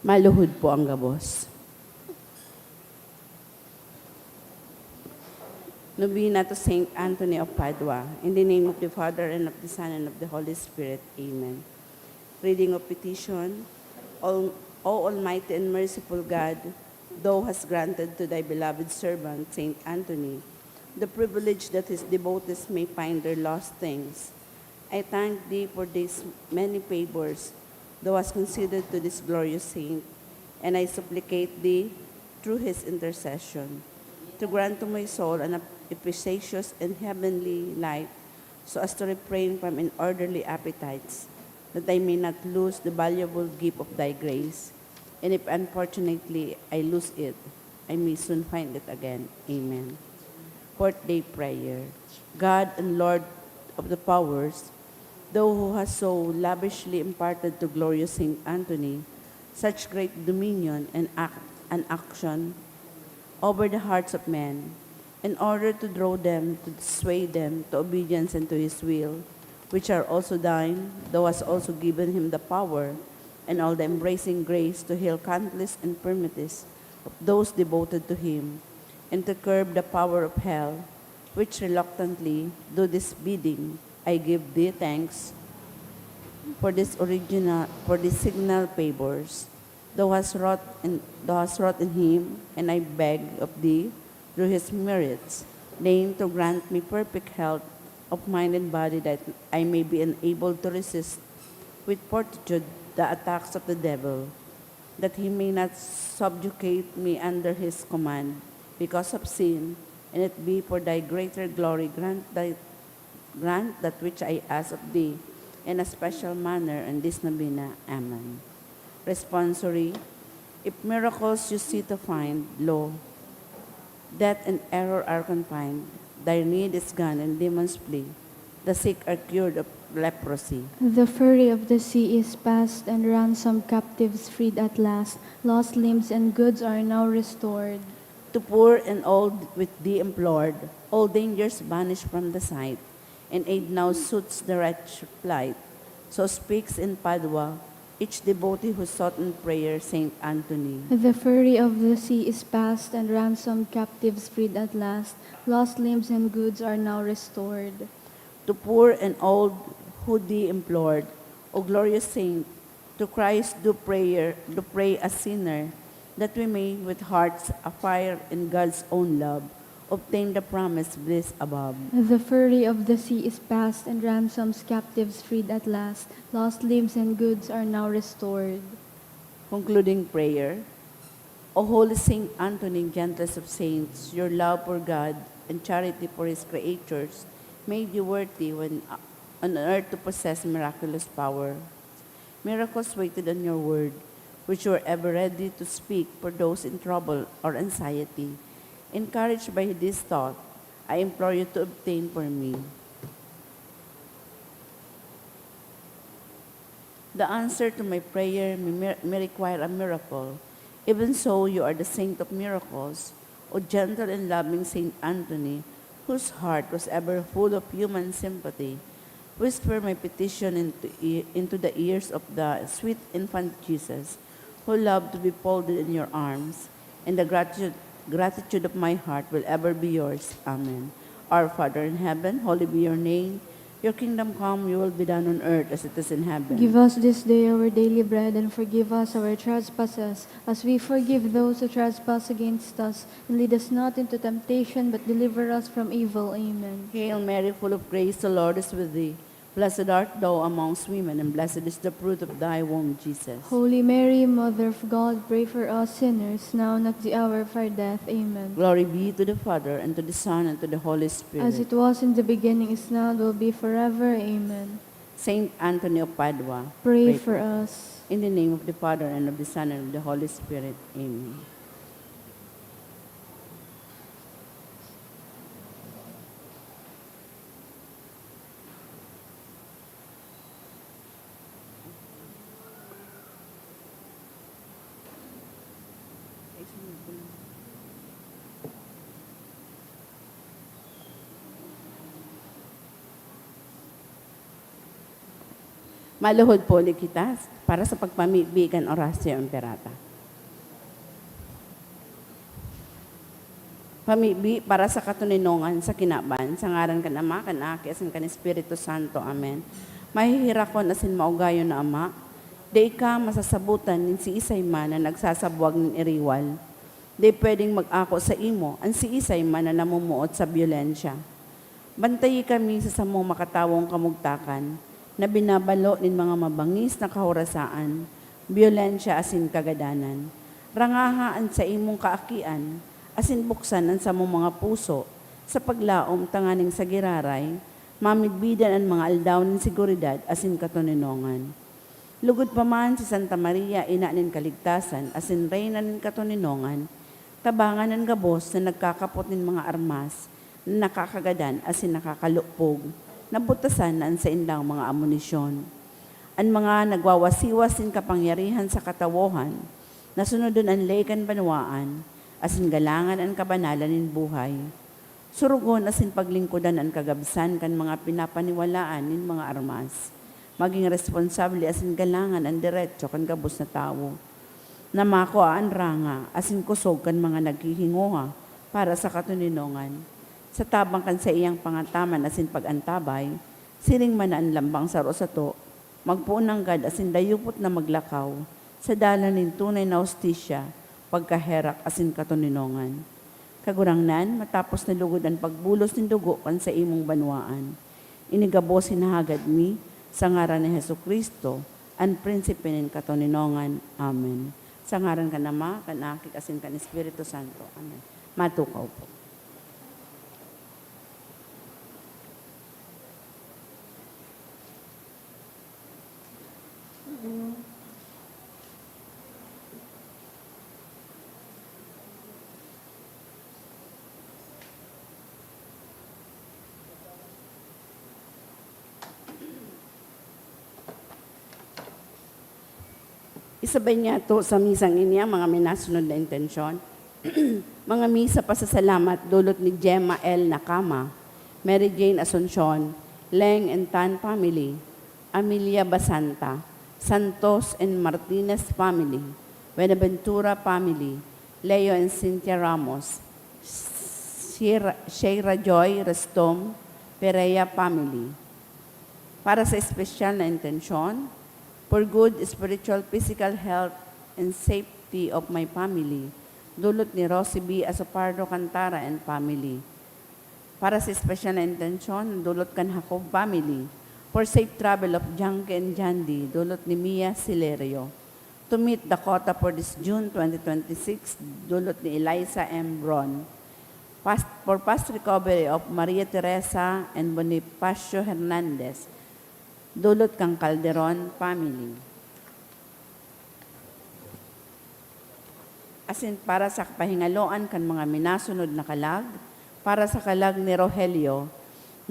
Maluhod po ang gabos. Novena to Saint Anthony of Padua. In the name of the Father, and of the Son, and of the Holy Spirit. Amen. Reading of petition. O Almighty and merciful God, Thou hast granted to Thy beloved servant, Saint Anthony, the privilege that his devotees may find their lost things. I thank Thee for these many favors Thou hast considered to this glorious saint, and I supplicate Thee, through his intercession, to grant to my soul an efficacious and heavenly life, so as to refrain from inordinary appetites, that I may not lose the valuable gift of Thy grace, and if unfortunately I lose it, I may soon find it again. Amen. Fourth Day Prayer. God and Lord of the powers, Thou who hast so lavishly imparted to glorious Saint Anthony such great dominion and action over the hearts of men, in order to draw them, to sway them to obedience and to His will, which are also Thine, Thou hast also given him the power and all the embracing grace to heal countless infirmities of those devoted to Him, and to curb the power of hell, which reluctantly do this bidding. I give Thee thanks for this signal favors Thou hast wrought in him, and I beg of Thee, through his merits, deign to grant me perfect health of mind and body, that I may be enabled to resist with fortitude the attacks of the devil, that he may not subjugate me under his command because of sin, and it be for Thy greater glory. Grant that which I ask of Thee in a special manner in this novena. Amen. Responsory. If miracles you see to find, lo, death and error are confined, Thy need is gone and demons flee. The sick are cured of leprosy. The fury of the sea is past, and ransomed captives freed at last. Lost limbs and goods are now restored. To poor and old with Thee implored, all dangers vanish from the sight, and aid now suits the wretched plight. So speaks in Padua each devotee who sought in prayer Saint Anthony. The fury of the sea is past, and ransomed captives freed at last. Lost limbs and goods are now restored. To poor and old who Thee implored, O glorious Saint, to Christ do pray a sinner, that we may with hearts afire in God's own love obtain the promised bliss above. The fury of the sea is past, and ransoms captives freed at last. Lost limbs and goods are now restored. Concluding prayer. O holy Saint Anthony, gentlest of saints, your love for God and charity for His creatures made you worthy when on earth to possess miraculous power. Miracles waited on your word, which you were ever ready to speak for those in trouble or anxiety. Encouraged by this thought, I implore you to obtain for me the answer to my prayer may require a miracle. Even so, you are the saint of miracles, O gentle and loving Saint Anthony, whose heart was ever full of human sympathy. Whisper my petition into the ears of the sweet infant Jesus, who loved to be folded in your arms, and the gratitude of my heart will ever be yours. Amen. Our Father in heaven, holy be your name. Your kingdom come, your will be done on earth as it is in heaven. Give us this day our daily bread, and forgive us our trespasses, as we forgive those who trespass against us. And lead us not into temptation, but deliver us from evil. Amen. Hail Mary, full of grace, the Lord is with thee. Blessed art thou amongst women, and blessed is the fruit of thy womb, Jesus. Holy Mary, Mother of God, pray for us sinners, now and at the hour of our death. Amen. Glory be to the Father, and to the Son, and to the Holy Spirit. As it was in the beginning, is now, and will be forever. Amen. Saint Anthony of Padua, Pray for us. in the name of the Father, and of the Son, and of the Holy Spirit. Amen. Maluhod po ulit kita para sa pagpamibigan orasyo imperata. Pamibi para sa katuninongan sa kinaban, sa ngaran kan Ama, kan Aki, asin kan Espiritu Santo. Amen. Mahihira ko asin maugayo na Ama, di ka masasabutan nin si isay man na nagsasabuag nin iriwal. Di pwedeng mag-ako sa imo, ang si isay man na namumuot sa byolensya. Bantayi kami sa samong makatawong kamugtakan, na binabalo nin mga mabangis na kahorasaan, byolensya asin kagadanan. Rangahaan sa imong kaakian, asin buksan ang samong mga puso, sa paglaom tanganing sa giraray, mamidbidan ang mga aldaw ng seguridad asin katuninongan. Lugod pa man si Santa Maria, ina nin kaligtasan, asin reyna nin katuninongan, tabangan ng gabos na nagkakapot nin mga armas, na nakakagadan asin nakakalupog, nabutasan na sa indang mga amunisyon. Ang mga nagwawasiwas sin kapangyarihan sa katawohan, nasunodon ang lekan banwaan, asin galangan ang kabanalan nin buhay. Surugon asin paglingkudan ang kagabsan kan mga pinapaniwalaan nin mga armas. Maging responsable asin galangan ang diretso kan gabos na tao. Namako ang ranga asin kusog kan mga naghihinguha para sa katuninongan. Sa tabang kan sa iyang pangataman asin pagantabay, siring man ang lambang sa rosato, magpuunang gad asin dayupot na maglakaw, sa dalan nin tunay na hustisya, pagkaherak asin katuninongan. Kagurangnan, matapos na lugod ang pagbulos ng dugo kan sa imong banwaan. Inigabo sinahagad mi sa ngaran ni Jesucristo, ang prinsipe ng katuninongan. Amen. Sa ngaran ka Ama, kan Aki, asin kan Espiritu Santo. Amen. Matukaw po. Isabay niya to sa misang ini ang mga minasunod na intensyon. Mga misa pasasalamat dulot ni Gemma L. Nakama, Mary Jane Asuncion, Leng and Tan family, Amelia Basanta, Santos and Martinez family, Buenaventura family, Leo and Cynthia Ramos, Sheira Joy Restom, Pereya family. Para sa espesyal na intensyon, for good spiritual, physical health, and safety of my family, dulot ni Rosie B. Asopardo Cantara and family. Para sa special na intensyon, dulot kan Jacob family. For safe travel of Janke and Jandy, dulot ni Mia Silerio. To meet Dakota for this June 2026, dulot ni Eliza M. Bron. For fast recovery of Maria Teresa and Bonifacio Hernandez, dulot kang Calderon family. Asin para sa pahingaloan kan mga minasunod na kalag, para sa kalag ni Rogelio,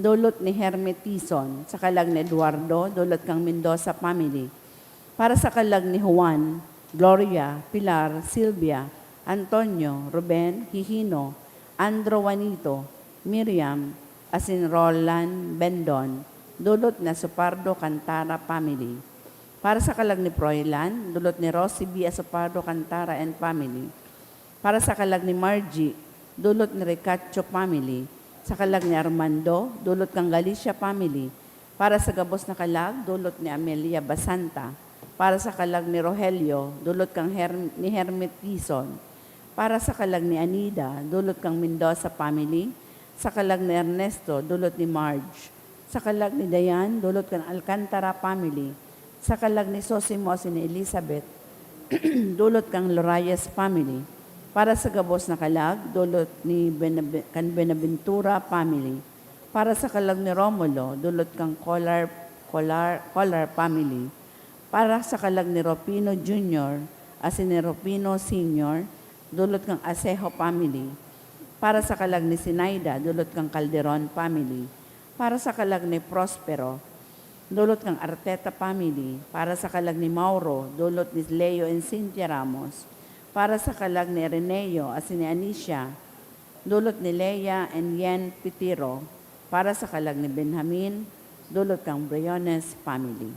dulot ni Hermetison, sa kalag ni Eduardo, dulot kang Mendoza family. Para sa kalag ni Juan, Gloria, Pilar, Silvia, Antonio, Ruben, Hihino, Andro Juanito, Miriam, asin Roland Bendon, dulot na Sopardo Cantara family. Para sa kalag ni Froilan, dulot ni Rosie B. Sopardo Cantara and family. Para sa kalag ni Margie, dulot ni Ricacho family. Sa kalag ni Armando, dulot kang Galicia family. Para sa gabos na kalag, dulot ni Amelia Basanta. Para sa kalag ni Rogelio, dulot kang ni Hermet Tison. Para sa kalag ni Anida, dulot kang Mendoza family. Sa kalag ni Ernesto, dulot ni Marge. Sa kalag ni Dayan, dulot kan Alcantara family. Sa kalag ni Sosimo ni Elizabeth, dulot kang Lorayes family. Para sa gabos na kalag, dulot ni Benaventura family. Para sa kalag ni Romulo, dulot kang Collar family. Para sa kalag ni Ropino Jr., asin ni Ropino Sr., dulot kang Asejo family. Para sa kalag ni Sinaida, dulot kang Calderon family. Para sa kalag ni Prospero, dulot kang Arteta family. Para sa kalag ni Mauro, dulot ni Leo and Cynthia Ramos. Para sa kalag ni Reneo, asin ni Anisha, dulot ni Leia and Yen Pitiro. Para sa kalag ni Benjamin, dulot kang Briones family.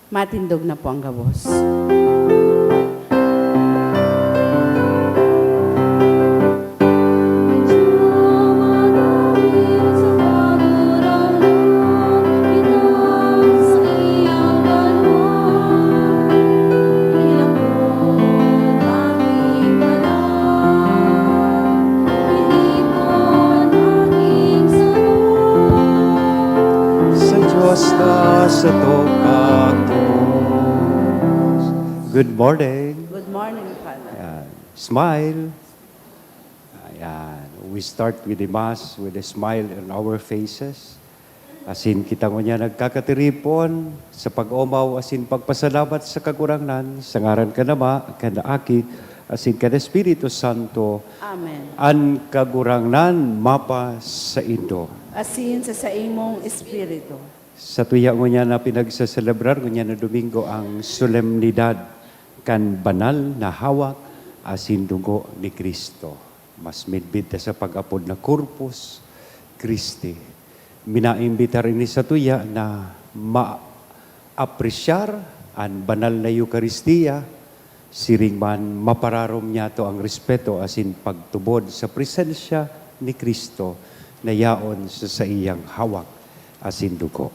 Matindog na po ang gabos. Sa Diyos na sa tokatos. Good morning. Good morning, Father. Ayan. Smile. Ayan. We start with the Mass with a smile on our faces. Asin kita mo niya nagkakatiripon sa pag-umaw, asin pagpasalamat sa kakurangan, sa ngaran ka nama, kanaaki, asin ka na Espiritu Santo, Amen. an kagurangnan mapa sa Indo. Asin sa imong espiritu. Sa tuya mo niya na pinagsaselebrar ko niya na Domingo ang solemnidad kan banal na hawak asin dugo ni Kristo. Mas midbid ta sa pag-apod na Corpus Christi. Minaimbitar ini sa tuya na ma-apresyar ang banal na Eucharistia, siring man mapararom niya to ang respeto asin pagtubod sa presensya ni Kristo na yaon sa iyang hawak asin dugo.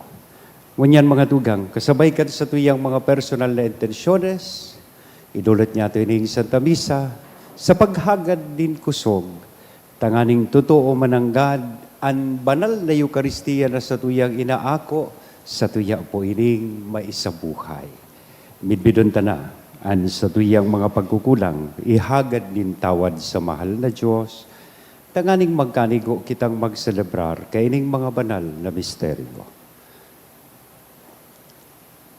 Ngunyan mga tugang, kasabay ka sa tuyang mga personal na intensyones, idulot niya ito ining Santa Misa, sa paghagad din kusog, tanganing totoo mananggad, ang banal na Eucharistia na sa tuyang inaako, sa tuya po ining maisabuhay. Midbidon ta na, ang sa tuyang mga pagkukulang, ihagad din tawad sa mahal na Diyos, tanganing magkanigo kitang magselebrar kaining mga banal na misteryo.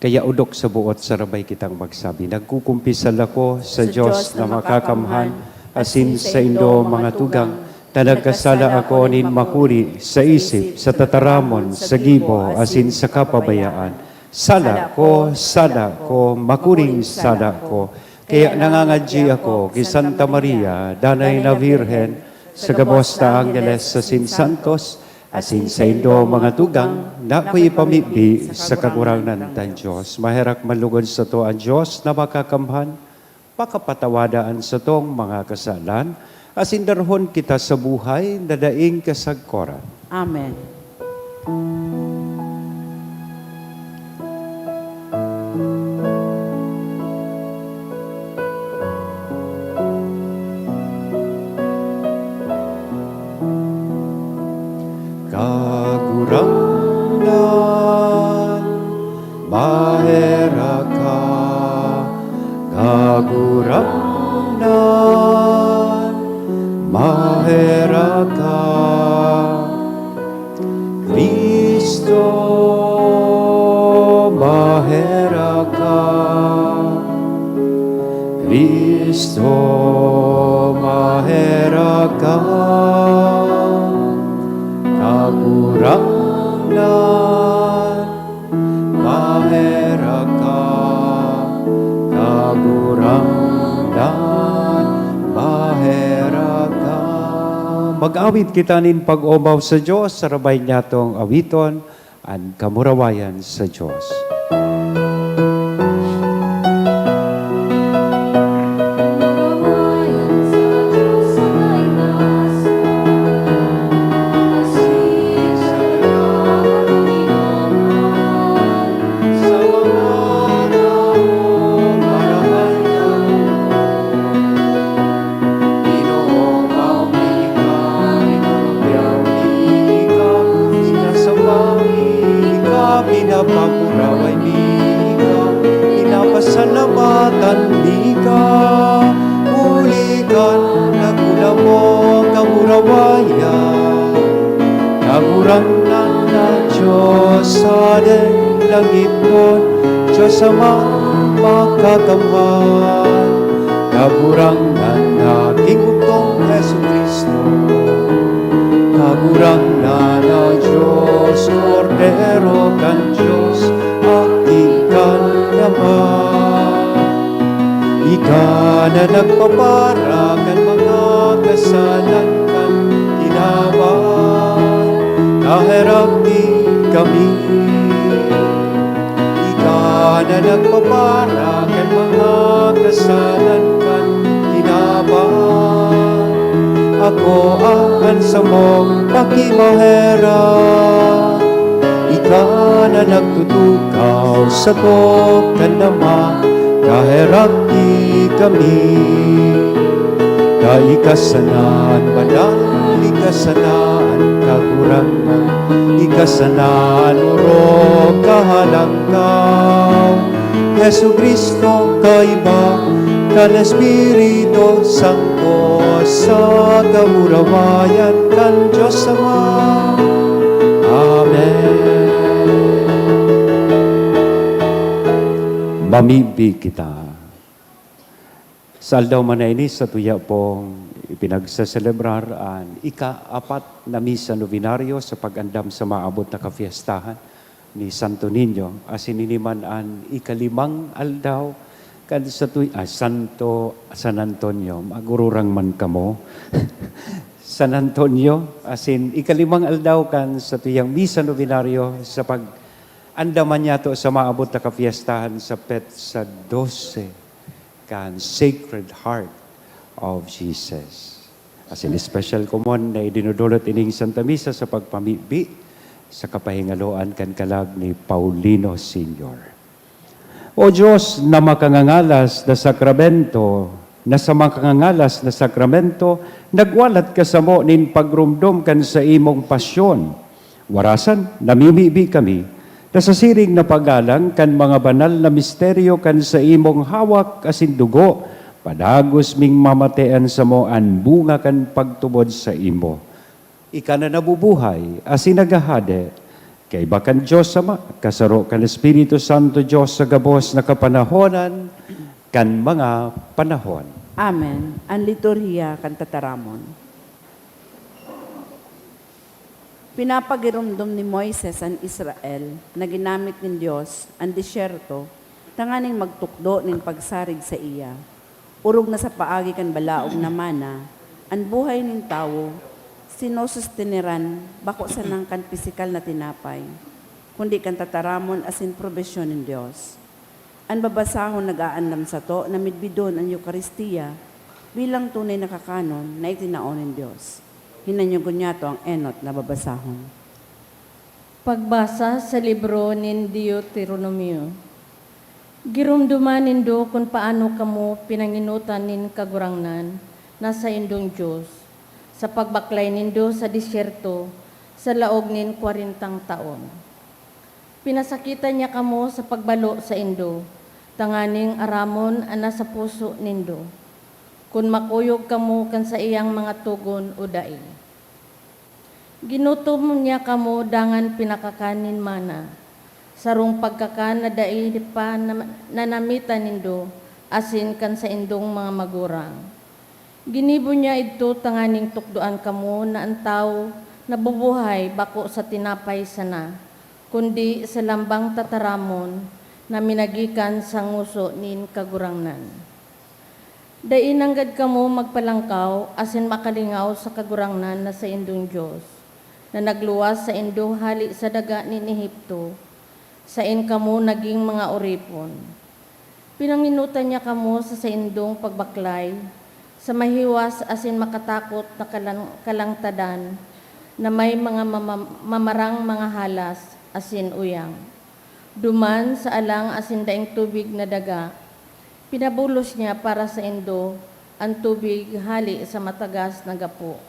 Kaya udok sa buot sarabay kitang magsabi, nagkukumpisal ako sa Diyos na makakamhan, asin sa Indo mga tugang, tanagkasala ako nin makuri sa isip, sa tataramon, sa gibo, asin sa kapabayaan. Sala ko, makuring sala ko. Kaya nangangadji ako kay Santa Maria, danay na Virhen, sa gabos na Angeles sa Santos, asin sa Indo mga tugang, na ko'y ipamibdi sa kakurangan ng Diyos. Maherak malugod sa to ang Diyos na makakamhan, pakapatawadaan sa tong mga kasalan, asin darhon kita sa buhay na daing kasagkoran. Amen. Kagurangan, mahera ka. Kagurangan, mahera ka. Kristo, mahera ka. Kristo, mahera ka. Kagurangan, mahera ka. Kagurangan, mahera ka. Mag-awit kita nin pag-umaw sa Diyos, sarabay niya tong awiton, ang kamurawayan sa Diyos. Pinapapuraway mika, pinapasalamatan mika, ulikan nagula mo kamurawayan. Kagurangan na Diyos sa deng langit nun, Diyos amang makakamhan. Kagurangan na Kingutong Yesu Kristo, kagurangan na Diyos, Kordero kan Diyos, aking kan naman. Ika na nagpapara kan mga kasalan kan tinaman, kaharap di kami. Ika na na nagpapara ken mga kasalan kan tinaban. Ako aan sa mong pakimahera, ika na nagtutukaw sa to kanama, kaherak di kami. Ikasanaan banal, ikasanaan kakurangan, ikasanaan uro kahalangkaw. Yesu Kristo kaiba, kan Espiritu Santo sa kamurawayan kan Diyos Ama. Amen. Mamimpi kita. Sa aldaw man na ini, sa tuya pong ipinagsaselebrar ang ika-apat na misa novenaryo sa pag-andam sa maabot na kafiestahan ni Santo Niño. Asin iniman ang ikalimang aldaw kan sa tuya, Santo San Antonio, magururang man kamo. San Antonio, asin ikalimang aldaw kan sa tuyang misa novenaryo sa pag-andaman niya to sa maabot na kafiestahan sa Petsa 12. Kan Sacred Heart of Jesus. As in special common na idinudulot ining Santa Misa sa pagpamibi sa kapahingaloan kan kalag ni Paulino Sr. O Diyos na makangangalas na sakramento, na sa makangangalas na sakramento, nagwalat ka sa mo nin pagrumdom kan sa imong pasyon. Warasan, namimibi kami, nasasiring na pagalang kan mga banal na misteryo kan sa imong hawak asin dugo, padagos ming mamatean sa mo an bunga kan pagtubod sa imo. Ika na nabubuhay asin nagahade, kay bakan Diyos Ama, kasaro kan Espiritu Santo Diyos sa gabos na kapanahonan kan mga panahon. Amen. Ang liturhiya kan tataramon. Pinapagirumdum ni Moises ang Israel na ginamit ng Diyos ang disyerto, tanganing magtukdo nin pagsarig sa iya. Urog na sa paagi kan balaog na mana, ang buhay nin tao, sinususteniran bako sa nang kan pisikal na tinapay, kundi kan tataramon asin probesyon ng Diyos. Ang babasahon nag-aandam sa to na midbidon ang Eucharistia bilang tunay na kakanon na itinaon ng Diyos. Hinanyugon niya to ang enot na babasahon. Pagbasa sa libro ni Deuteronomio. Girumduman nindo kung paano kamo pinanginutan nin kagurangnan na sa indong Diyos, sa pagbaklay nindo sa disyerto, sa laog nin 40 taon. Pinasakitan niya kamo sa pagbalo sa indo, tanganing aramon ana sa puso nindo. Kung makuyog kamo kan sa iyang mga tugon o daig. Ginutom niya kamo dangan pinakakanin mana, sarong pagkakan na daig pa nanamitan nindo, asin kan sa indong mga magurang. Ginibo niya ito tanganing tukdoan kamo na ang tao nabubuhay bako sa tinapay sana, kundi sa lambang tataramon na minagikan sa nguso nin kagurangnan. Dainanggad kamo magpalangkaw asin makalingaw sa kagurangnan na sa indong Diyos, na nagluwas sa indo hali sa daga ni Ehipto, sa in kamo naging mga oripon. Pinanginutan niya kamo sa indong pagbaklay, sa mahiwas asin makatakot na kalangtadan, na may mga mamarang mga halas asin uyang. Duman sa alang asin daing tubig na daga, pinabulos niya para sa indo ang tubig hali sa matagas na gapo.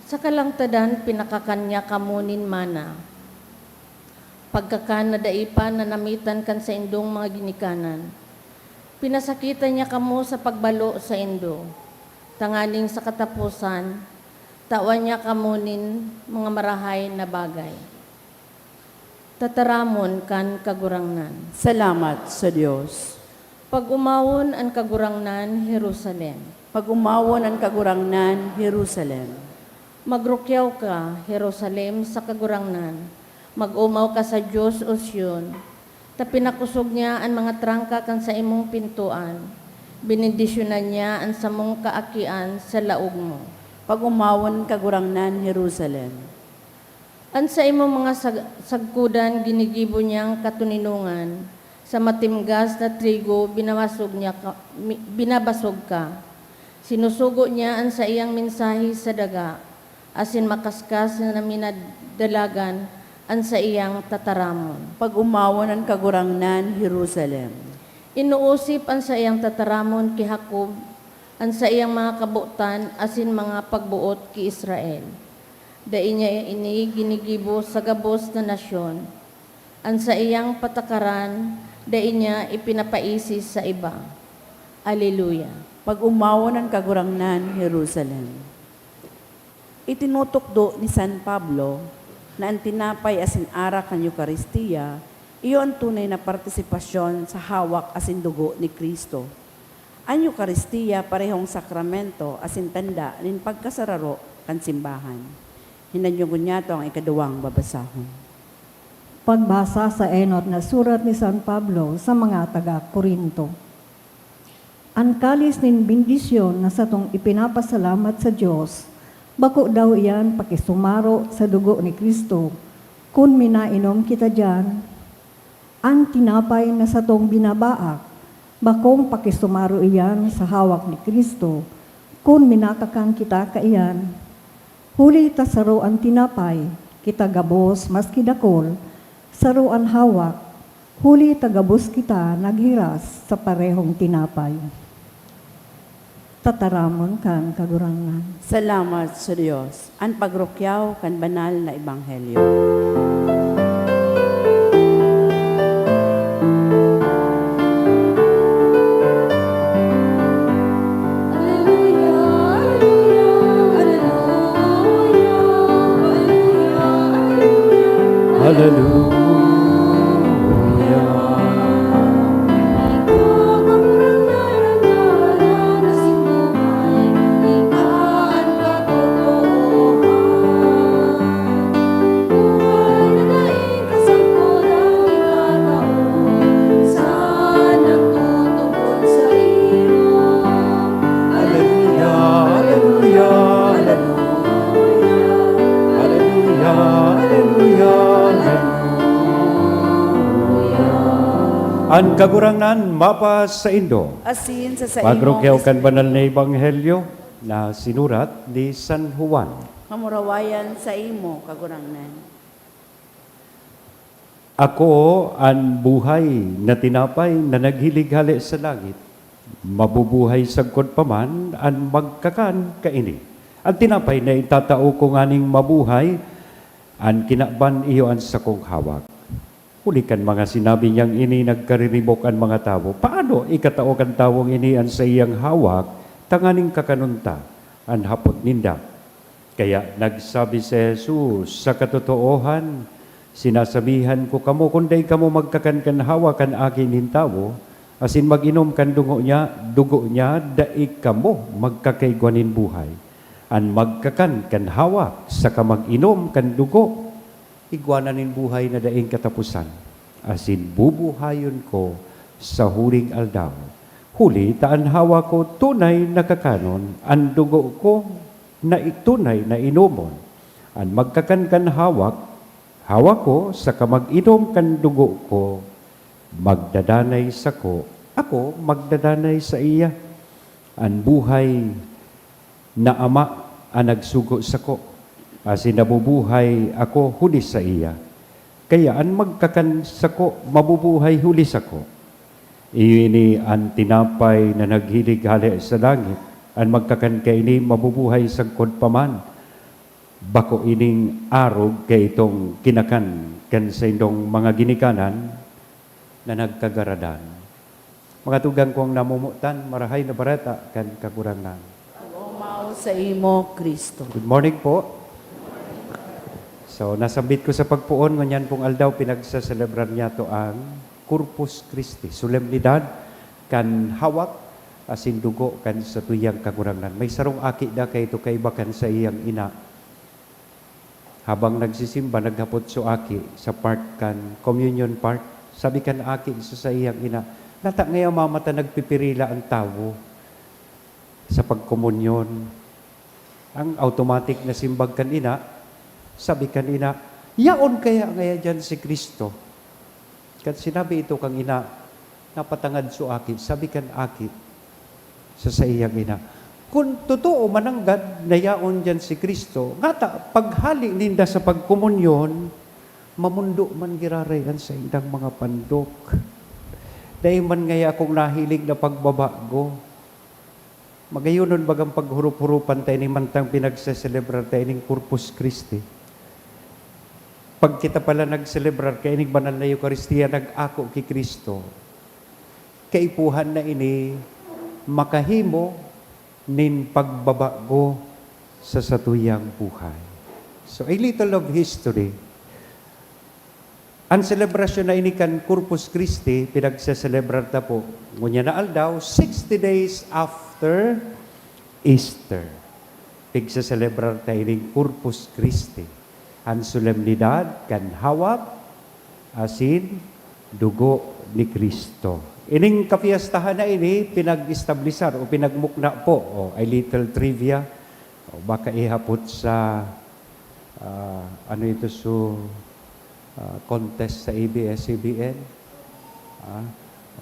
Sa kalangtadan, pinakakanya kamunin mana. Pagkakan na daipan na namitan kan sa indong mga ginikanan. Pinasakitan niya kamo sa pagbalo sa indo. Tangaling sa katapusan, tawan niya kamunin mga marahay na bagay. Tataramon kan kagurangnan. Salamat sa Diyos. Pag umawon ang kagurangnan, Jerusalem. Pag umawon ang kagurangnan, Jerusalem. Magrukyaw ka, Jerusalem, sa kagurangnan. Mag-umaw ka sa Diyos o Sion. Ta pinakusog niya ang mga trangka kan sa imong pintuan. Binindisyonan niya ang samong kaakian sa laog mo. Pag umawon ang kagurangnan, Jerusalem. An sa imo mga sagkudan ginigibo niyang katuninungan. Sa matimgas na trigo binabasog ka. Sinusugo niya ang sa iyang mensahe sa daga. Asin makaskas na minadalagan ang sa iyang tataramon. Pag-umawon ang kagurangnan, Jerusalem. Inuusip ang sa iyang tataramon ki Jacob, ang sa iyang mga kabutan, asin mga pagbuot ki Israel. Dai niya ini ginigibo sa gabos na nasyon. Ang sa iyang patakaran, dai niya ipinapaisis sa iba. Alleluia. Pag-umawon ang kagurangnan, Jerusalem. Itinutukdo ni San Pablo na ang tinapay asin ara kan Eucharistia, iyo ang tunay na partisipasyon sa hawak asin dugo ni Kristo. Ang Eucharistia parehong sakramento asin tanda nin pagkasararo kan simbahan. Hinanyugon niya to ang ikaduwang babasahon. Pagbasa sa enot na surat ni San Pablo sa mga taga-Korinto. Ang kalis nin bendisyon na sa tong ipinapasalamat sa Diyos, bako daw iyan pakisumaro sa dugo ni Kristo, kung minainom kita dyan, ang tinapay na sa tong binabaak, bakong pakisumaro iyan sa hawak ni Kristo, kung minakakan kita kaiyan. Huli ta saro ang tinapay, kita gabos maski dakol, saro ang hawak, huli ta gabos kita naghiras sa parehong tinapay. Tataramon kan kagurangan. Salamat sa Diyos. Ang pagrukyaw kan banal na ebanghelyo. Ang kagurangnan mapas sa Indo. Asin sa Pagrukyaw imong kan banal na ebanghelyo na sinurat ni San Juan. kamurawayan sa imo kagurangnan. Ako ang buhay na tinapay na naghilig-hali sa langit. Mabubuhay sagkod paman ang magkakan kaini. Ang tinapay na itatao ko nganing mabuhay, ang kinakban iyo ang sakong hawak. Hulikan mga sinabi niyang ini nagkariribok ang mga tao. Paano ikatao kan tawong ini ang sa iyang hawak, tanganing kakanunta, ang hapot ninda. Kaya nagsabi si Jesus, sa katotoohan, sinasabihan ko kamo, kunday kamo magkakan hawak kan akin hintawo, asin mag-inom kan dugo niya, daig kamo magkakaigwanin buhay. An magkakan kan hawak, saka mag-inom kan dugo, igwananin buhay na daing katapusan. Asin bubuhayon ko sa huling aldaw. Huli, taan hawa ko tunay na kakanon, ang dugo ko na tunay na inomon. Ang magkakan kan hawa ko, sa kamag-inom kan dugo ko, magdadanay sa ko, ako magdadanay sa iya. Ang buhay na ama ang nagsugo sa ko, asin nabubuhay ako huli sa iya. Kaya ang magkakan sa ko, mabubuhay huli sa ko. Ini ang tinapay na naghilig-hali sa langit. Ang magkakan kay ini, mabubuhay sa kod paman. Bako ining arog kay itong kinakan kan sa indong mga ginikanan na nagkagaradan. Mga tugang kong namumutan, marahay na barata kan kakurangan. Umaw sa imo, Kristo. Good morning po. So, nasambit ko sa pagpuon, ngunyan pong aldaw, pinagsaselebrar niya to ang Corpus Christi, solemnidad, kan hawak, asin dugo, kan sa tuyang kagurangan. May sarong aki da kay ito kay bakan sa iyang ina. Habang nagsisimba, naghapot so aki sa part kan, communion part, sabi kan aki sa iyang ina, nata ngayon mamata nagpipirila ang tao sa pagkomunyon. Ang automatic na simbag kan ina, sabi kanina, Yaon kaya ngaya dyan si Kristo. Kat sinabi ito kang ina, napatangad so aki, sabi kan aki, sa iyang ina, kung totoo mananggad na yaon dyan si Kristo, ngata, paghali ninda sa pagkomunyon, mamundo man girarayan sa indang mga pandok. Dahil man ngaya akong nahilig na pagbabago. Magayunon bagang paghurup-hurupan tayo ni mantang pinagseselebrar tayo ng Corpus Christi. Pag kita pala nagselebrar kayo ng banal na Eucharistia, nag-ako kay Kristo, kaipuhan na ini, makahimo nin pagbabago sa satuyang buhay. So, a little of history. Ang selebrasyon na ini kan Corpus Christi, pinagseselebrar ta po, ngunya na aldaw, 60 days after Easter. Pigseselebrar tayo ng Corpus Christi. Ang solemnidad kan hawak asin dugo ni Kristo. Ining kapiyastahan na ini pinag-establisar o pinagmukna po o a little trivia o baka ihapot sa ano ito contest sa ABS-CBN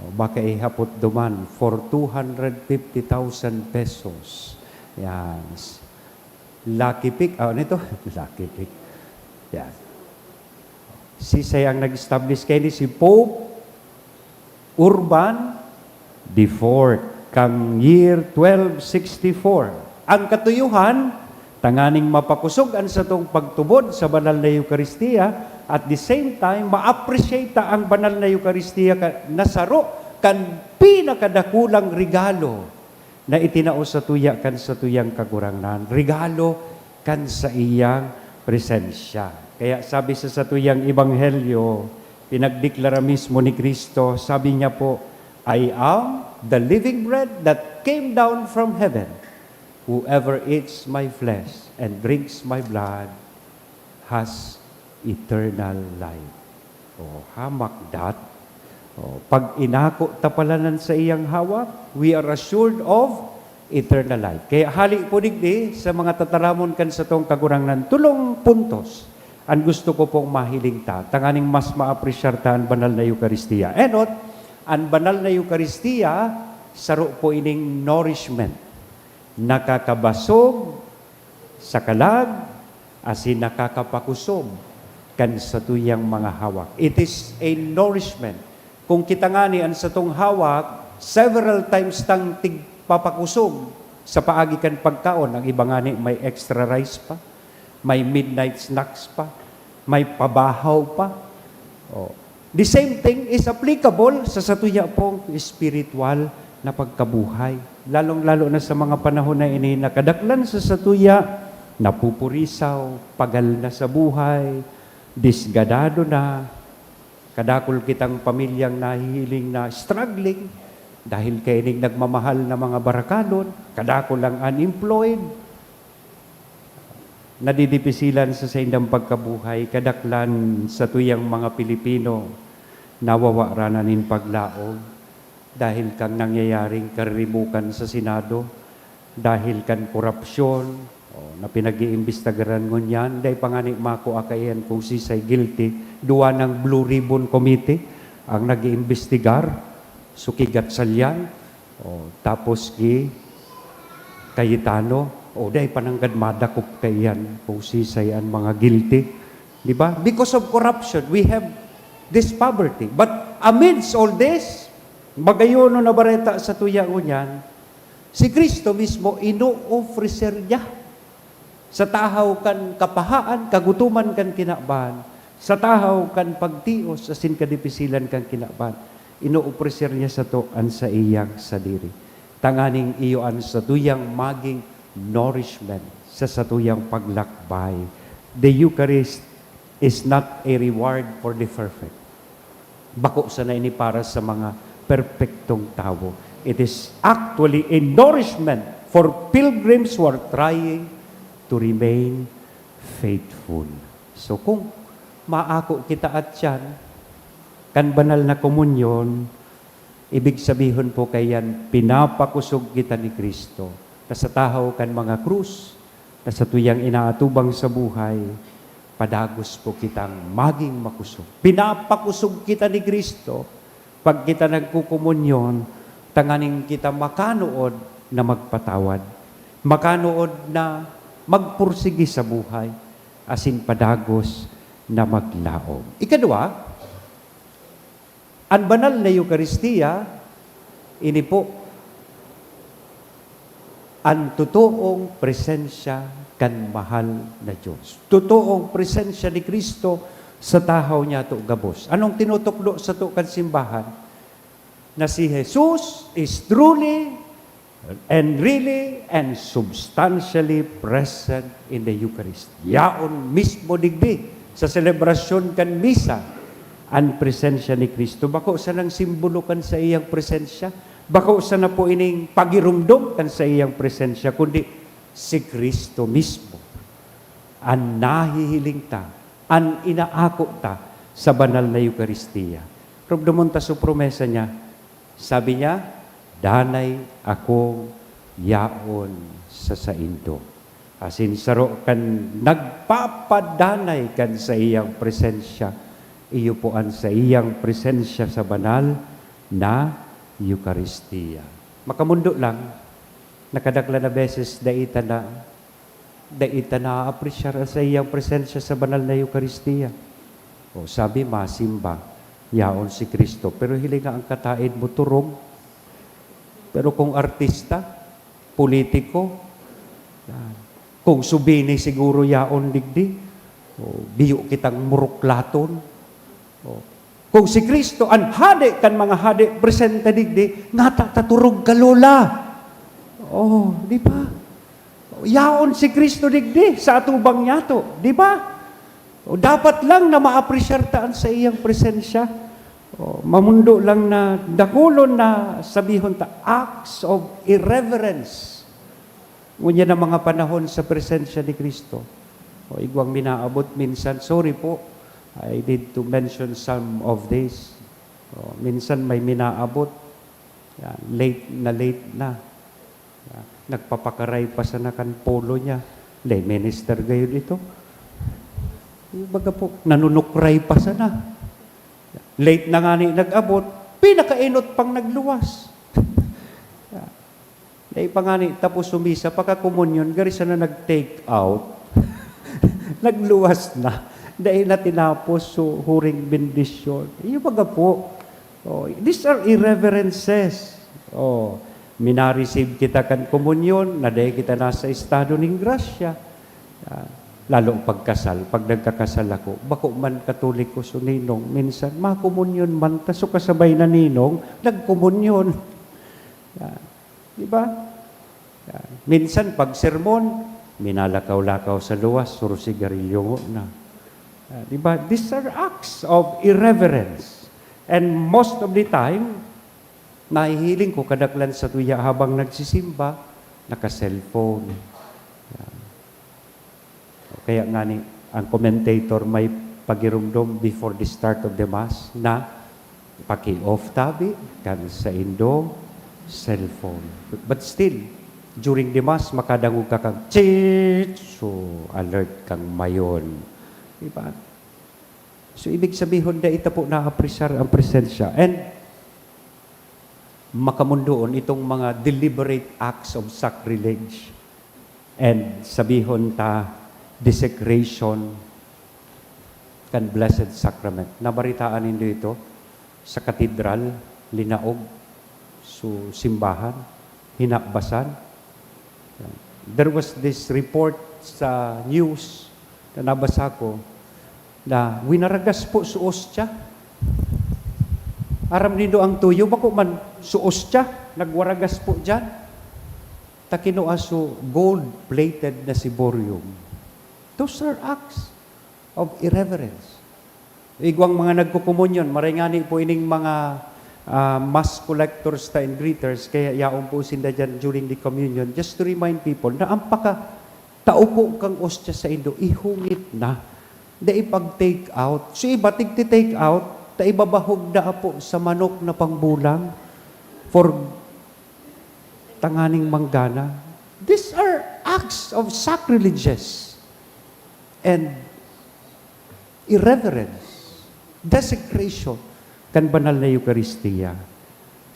o baka ihapot duman for 250,000 pesos. Yan. Lucky pick. Ano ito? Lucky pick. Yan. Si sayang nag-establish kayo ni si Pope Urban IV kang year 1264. Ang katuyuhan, tanganing mapakusugan sa tong pagtubod sa banal na Eucharistia, at the same time, ma-appreciate ang banal na Eucharistia nasaro kan pinakadakulang regalo na itinao sa tuya kan sa tuyang kagurangan. Regalo kan sa iyang presensya. Kaya sabi sa tuyang ebanghelyo, pinagdeklara mismo ni Kristo, sabi niya po, I am the living bread that came down from heaven. Whoever eats my flesh and drinks my blood has eternal life. O, hamak dat. O, pag inako tapalanan sa iyang hawak, we are assured of eternal life. Kaya hali po digdi sa mga tataramon kan sa tong kagurangan, tulong puntos. Ang gusto ko pong mahiling ta, tanganing mas ma-appreciate ta ang banal na Eucharistia. Enot, ang banal na Eucharistia, saro po ining nourishment. Nakakabasog sa kalag, asin nakakapakusog kan sa tuyang mga hawak. It is a nourishment. Kung kita nga ni ang sa tong hawak, several times tang tigpapakusog sa paagi kan pagkaon. Ang iba nga ni may extra rice pa, may midnight snacks pa, may pabahaw pa. Oh. The same thing is applicable sa satuya pong spiritual na pagkabuhay. Lalong-lalo na sa mga panahon na ini, nakadaklan sa satuya, napupurisaw, pagal na sa buhay, disgadado na, kadakol kitang pamilyang nahihiling na struggling, dahil kaining nagmamahal na mga barakadon, kadakol lang unemployed, nadidipisilan sa indang pagkabuhay, kadaklan sa tuyang mga Pilipino, nawawaranan paglaog, dahil kang nangyayaring karirimukan sa Senado, dahil kan korupsyon, na pinag-iimbestagaran ngunyan, dahil pangani mako akayan kung sisay guilty, duwa ng Blue Ribbon Committee, ang nag-iimbestigar, sukigat salyan, tapos Cayetano, dahil pananggad madakop kayan kung sisay ang mga guilty. Di ba? Because of corruption, we have this poverty. But amidst all this, magayono na bareta sa tuya ngunyan, si Kristo mismo ino-ofrecer niya sa tahaw kan kapahaan, kagutuman kan kinaban, sa tahaw kan pagtios, asin kadipisilan kan kinaban, ino-ofrecer niya sa toan sa iyang sadiri. Tanganing iyoan sa tuyang maging nourishment sa satuyang paglakbay. The Eucharist is not a reward for the perfect. Bako sa na ini para sa mga perpektong tao. It is actually a nourishment for pilgrims who are trying to remain faithful. So kung maako kita at yan, kan banal na komunyon, ibig sabihin po kayan, pinapakusog kita ni Kristo, na sa tahaw kan mga krus, na sa tuyang inaatubang sa buhay, padagos po kitang maging makusog. Pinapakusog kita ni Kristo pag kita nagkukumunyon, tanganing kita makanuod na magpatawad, makanuod na magpursigi sa buhay, asin padagos na maglaom. Ikadua, ang banal na Eucharistia, ini po, ang totoong presensya kan mahal na Diyos. Totoong presensya ni Kristo sa tahaw niya to gabos. Anong tinutuklo sa to kan simbahan? Na si Jesus is truly and really and substantially present in the Eucharist. Yaon mismo digdi sa selebrasyon kan misa ang presensya ni Kristo. Bako sa nang simbolo kan sa iyang presensya? Bako sa na po ining pagirumdom kan sa iyang presensya? Kundi si Kristo mismo ang nahihiling ta, ang inaako ta sa banal na Eucharistia. Rumdumon ta sa promesa niya, sabi niya, danay akong yaon sa saindo. Asin saro kan nagpapadanay kan sa iyang presensya, iyo po ang sa iyang presensya sa banal na Eucharistia. Makamundo lang, nakadakla na beses daita na apresyar sa iyang presensya sa banal na Eucharistia. O sabi, masimba, yaon si Kristo. Pero hilinga ang katain mo turong. Pero kung artista, politiko, kung subini siguro yaon digdi, o biyo kitang muruklaton, o kung si Kristo ang hade kan mga hade presente digdi, nga taturog kalola. Oh, di ba? Yaon si Kristo digdi sa atubang niya to, di ba? O dapat lang na maapresyar taan sa iyang presensya. O, mamundo lang na dakulon na sabihon ta acts of irreverence. Ngunyan na mga panahon sa presensya ni Kristo. O igwang minaabot minsan, sorry po, I need to mention some of this. O, minsan may minaabot, yan, late na. Yan, nagpapakaray pa sa nakan polo niya. Lay minister gayon ito. Baga po, nanunukray pa sana. Late na nga ni nag-abot, pinakainot pang nagluwas. Dahil pa nga ni, tapos sumisa, pagkakumunyon, gari sana nag-take out. Nagluwas na. Dahil na tinapos so huring bendisyon. Yung baga po, these are irreverences. Minareceive kita kan komunyon, na dahil kita nasa estado ng grasya. Lalo pagkasal, pag nagkakasal ako, bako man katoliko so ninong, minsan, makomunyon man, taso kasabay na ninong, nagkomunyon. Diba? Minsan, pag sermon, minalakaw-lakaw sa luwas, suro sigarilyo na. Diba? These are acts of irreverence. And most of the time, nahihiling ko kadaklan sa tuya habang nagsisimba, naka-cellphone. Kaya nga ni, ang commentator may pagirumdom before the start of the Mass na paki-off tabi kan sa indo cellphone. But still, during the Mass, makadangog ka kang chit, so alert kang mayon. Diba? So, ibig sabihin na ito po na-apresyar ang presensya. And makamundoon itong mga deliberate acts of sacrilege. And sabihon ta, desecration kan Blessed Sacrament. Nabaritaan nindo ito sa katedral, linaog, so simbahan, hinakbasan. There was this report sa news na nabasa ko na winaragas po sa ostya. Aram nindo ang tuyo, bako man sa ostya, nagwaragas po dyan. Takinoaso gold-plated na siborium. Those are acts of irreverence. Igwang mga nagkukumunyon, maringani po ining mga mass collectors and greeters, kaya yaong po sinda dyan during the communion, just to remind people na ang taupo kang ostya sa indo, ihungit na, da ipag-take out. So iba, tig-take out, ta ibabahog na po sa manok na pangbulang for tanganing manggana. These are acts of sacrileges. And irreverence, desecration, kan banal na Eucharistia.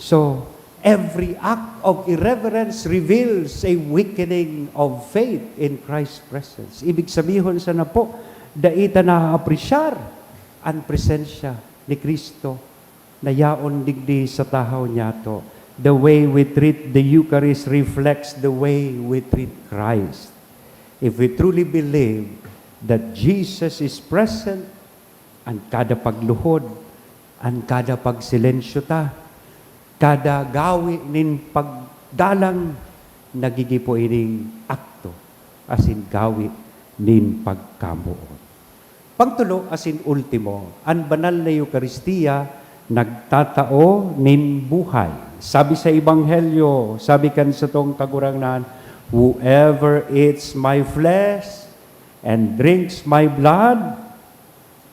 So, every act of irreverence reveals a weakening of faith in Christ's presence. Ibig sabihin sa na po, daita na apresyar ang presensya ni Kristo na yaon digdi sa tahaw niya to. The way we treat the Eucharist reflects the way we treat Christ. If we truly believe that Jesus is present, ang kada pagluhod, ang kada pagsilensyo ta, kada gawi nin pagdalang nagigipo ining akto asin gawi nin pagkamuon. Pangtulo asin ultimo, ang banal na Eucharistia nagtatao nin buhay. Sabi sa Ebanghelyo, sabi kan sa tong kagurangnan, whoever eats my flesh and drinks my blood,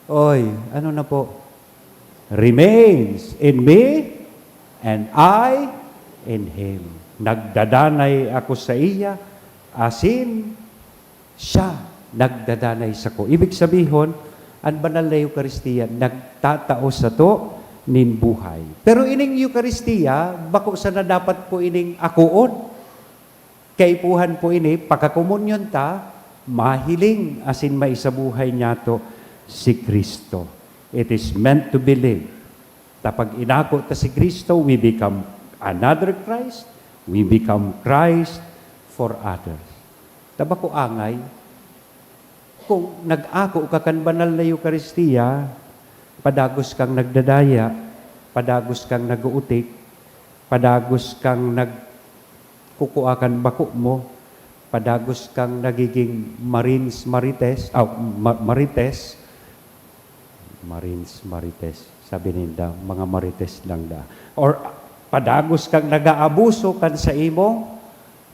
oy, ano na po? Remains in me and I in Him. Nagdadanay ako sa iya, asin siya nagdadanay sa ko. Ibig sabihin, ang banal na Eucharistia, nagtatao sa to, nin buhay. Pero ining Eucharistia, bako sa na dapat po ining akuon. Kaipuhan po ini, pagkakomunyon ta, mahiling asin maisabuhay niya to si Kristo. It is meant to believe. Tapag inako ta si Kristo, we become another Christ, we become Christ for others. Tabako angay, kung nag-ako ka kan banal na Eucharistia, padagos kang nagdadaya, padagos kang nag-uutik, padagos kang nagkukuakan bako mo, padagos kang nagiging Marines Marites, sabi ninda, mga Marites lang da. Or padagos kang nag-aabuso kan sa imong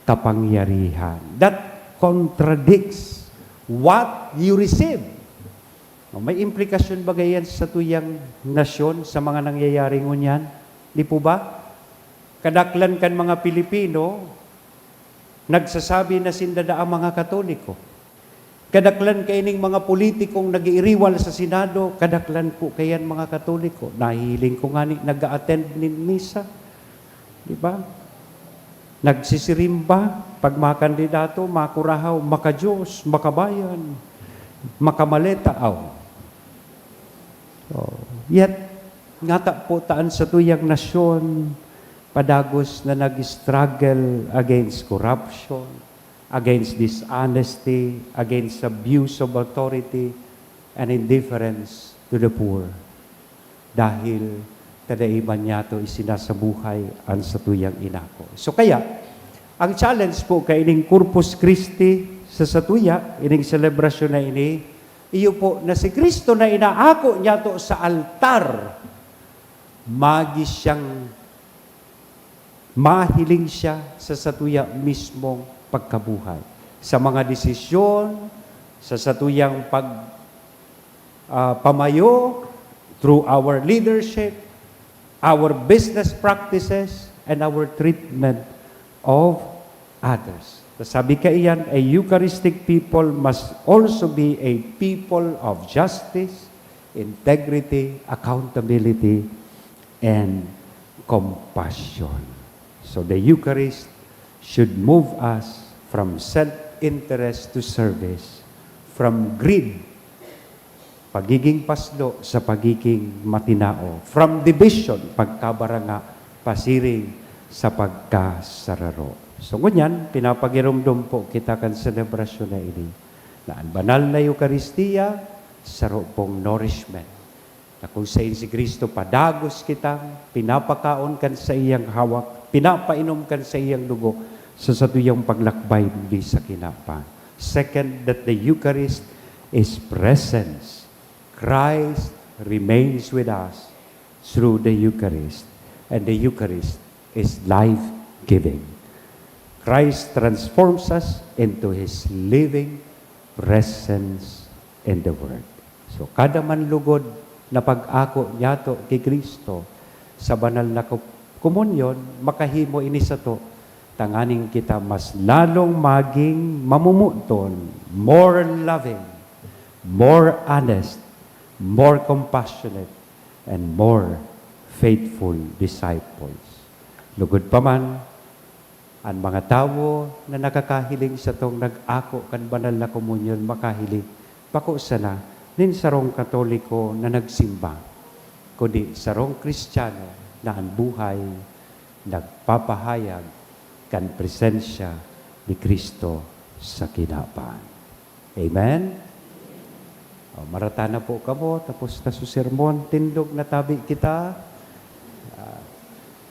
kapangyarihan. That contradicts what you receive. May implikasyon ba gayan sa tuyang nasyon sa mga nangyayari ngunyan? Di po ba? Kadaklan kan mga Pilipino, nagsasabi na sindada ang mga Katoliko. Kadaklan kaining mga politikong nag-iiriwal sa Senado, kadaklan ko kayan mga Katoliko. Nahihiling ko nga nag-attend nin misa. Di ba? Nagsisirimba, pag mga kandidato, makurahaw, makadiyos, makabayan, makamaleta, yet, ngata po taan sa tuyang nasyon, padagos na nag-struggle against corruption, against dishonesty, against abuse of authority, and indifference to the poor. Dahil kadaiban niya ito isinasabuhay ang sa tuyang inako. So kaya, ang challenge po kay ining Corpus Christi sa satuya, ining selebrasyon na ini, iyo po na si Kristo na inaako niya to sa altar, magi siyang mahiling siya sa satuya mismong pagkabuhay. Sa mga desisyon, sa satuyang pamayo, through our leadership, our business practices, and our treatment of others. Sabi ka iyan, a Eucharistic people must also be a people of justice, integrity, accountability, and compassion. So the Eucharist should move us from self-interest to service, from greed, pagiging paslo sa pagiging matinao, from division, pagkabaranga, pasiring sa pagkasararo. So ngunyan, pinapagirumdum po kita kan selebrasyon na ini, na ang banal na Eucharistia, saro pong nourishment. Na kung sa si Kristo, padagos kitang, pinapakaon kan sa iyang hawak, pinapainom kan sa iyang dugo, sa satuyang paglakbay di sa kinapa. Second, that the Eucharist is presence. Christ remains with us through the Eucharist. And the Eucharist is life-giving. Christ transforms us into His living presence in the Word. So, kada manlugod na pag-ako niyato kay Kristo sa banal na komunyon, makahimo ini sa to, tanganing kita mas lalong maging mamumuton, more loving, more honest, more compassionate, and more faithful disciples. Lugod pa man, ang mga tao na nakakahiling sa tong nag-ako kan banal na komunyon makahiling, pako sana, nin sarong katoliko na nagsimba, kundi sarong kristyano na ang buhay nagpapahayag kan presensya ni Kristo sa kinapaan. Amen? O, marata na po kamo, tapos na su sermon, tindog na tabi kita.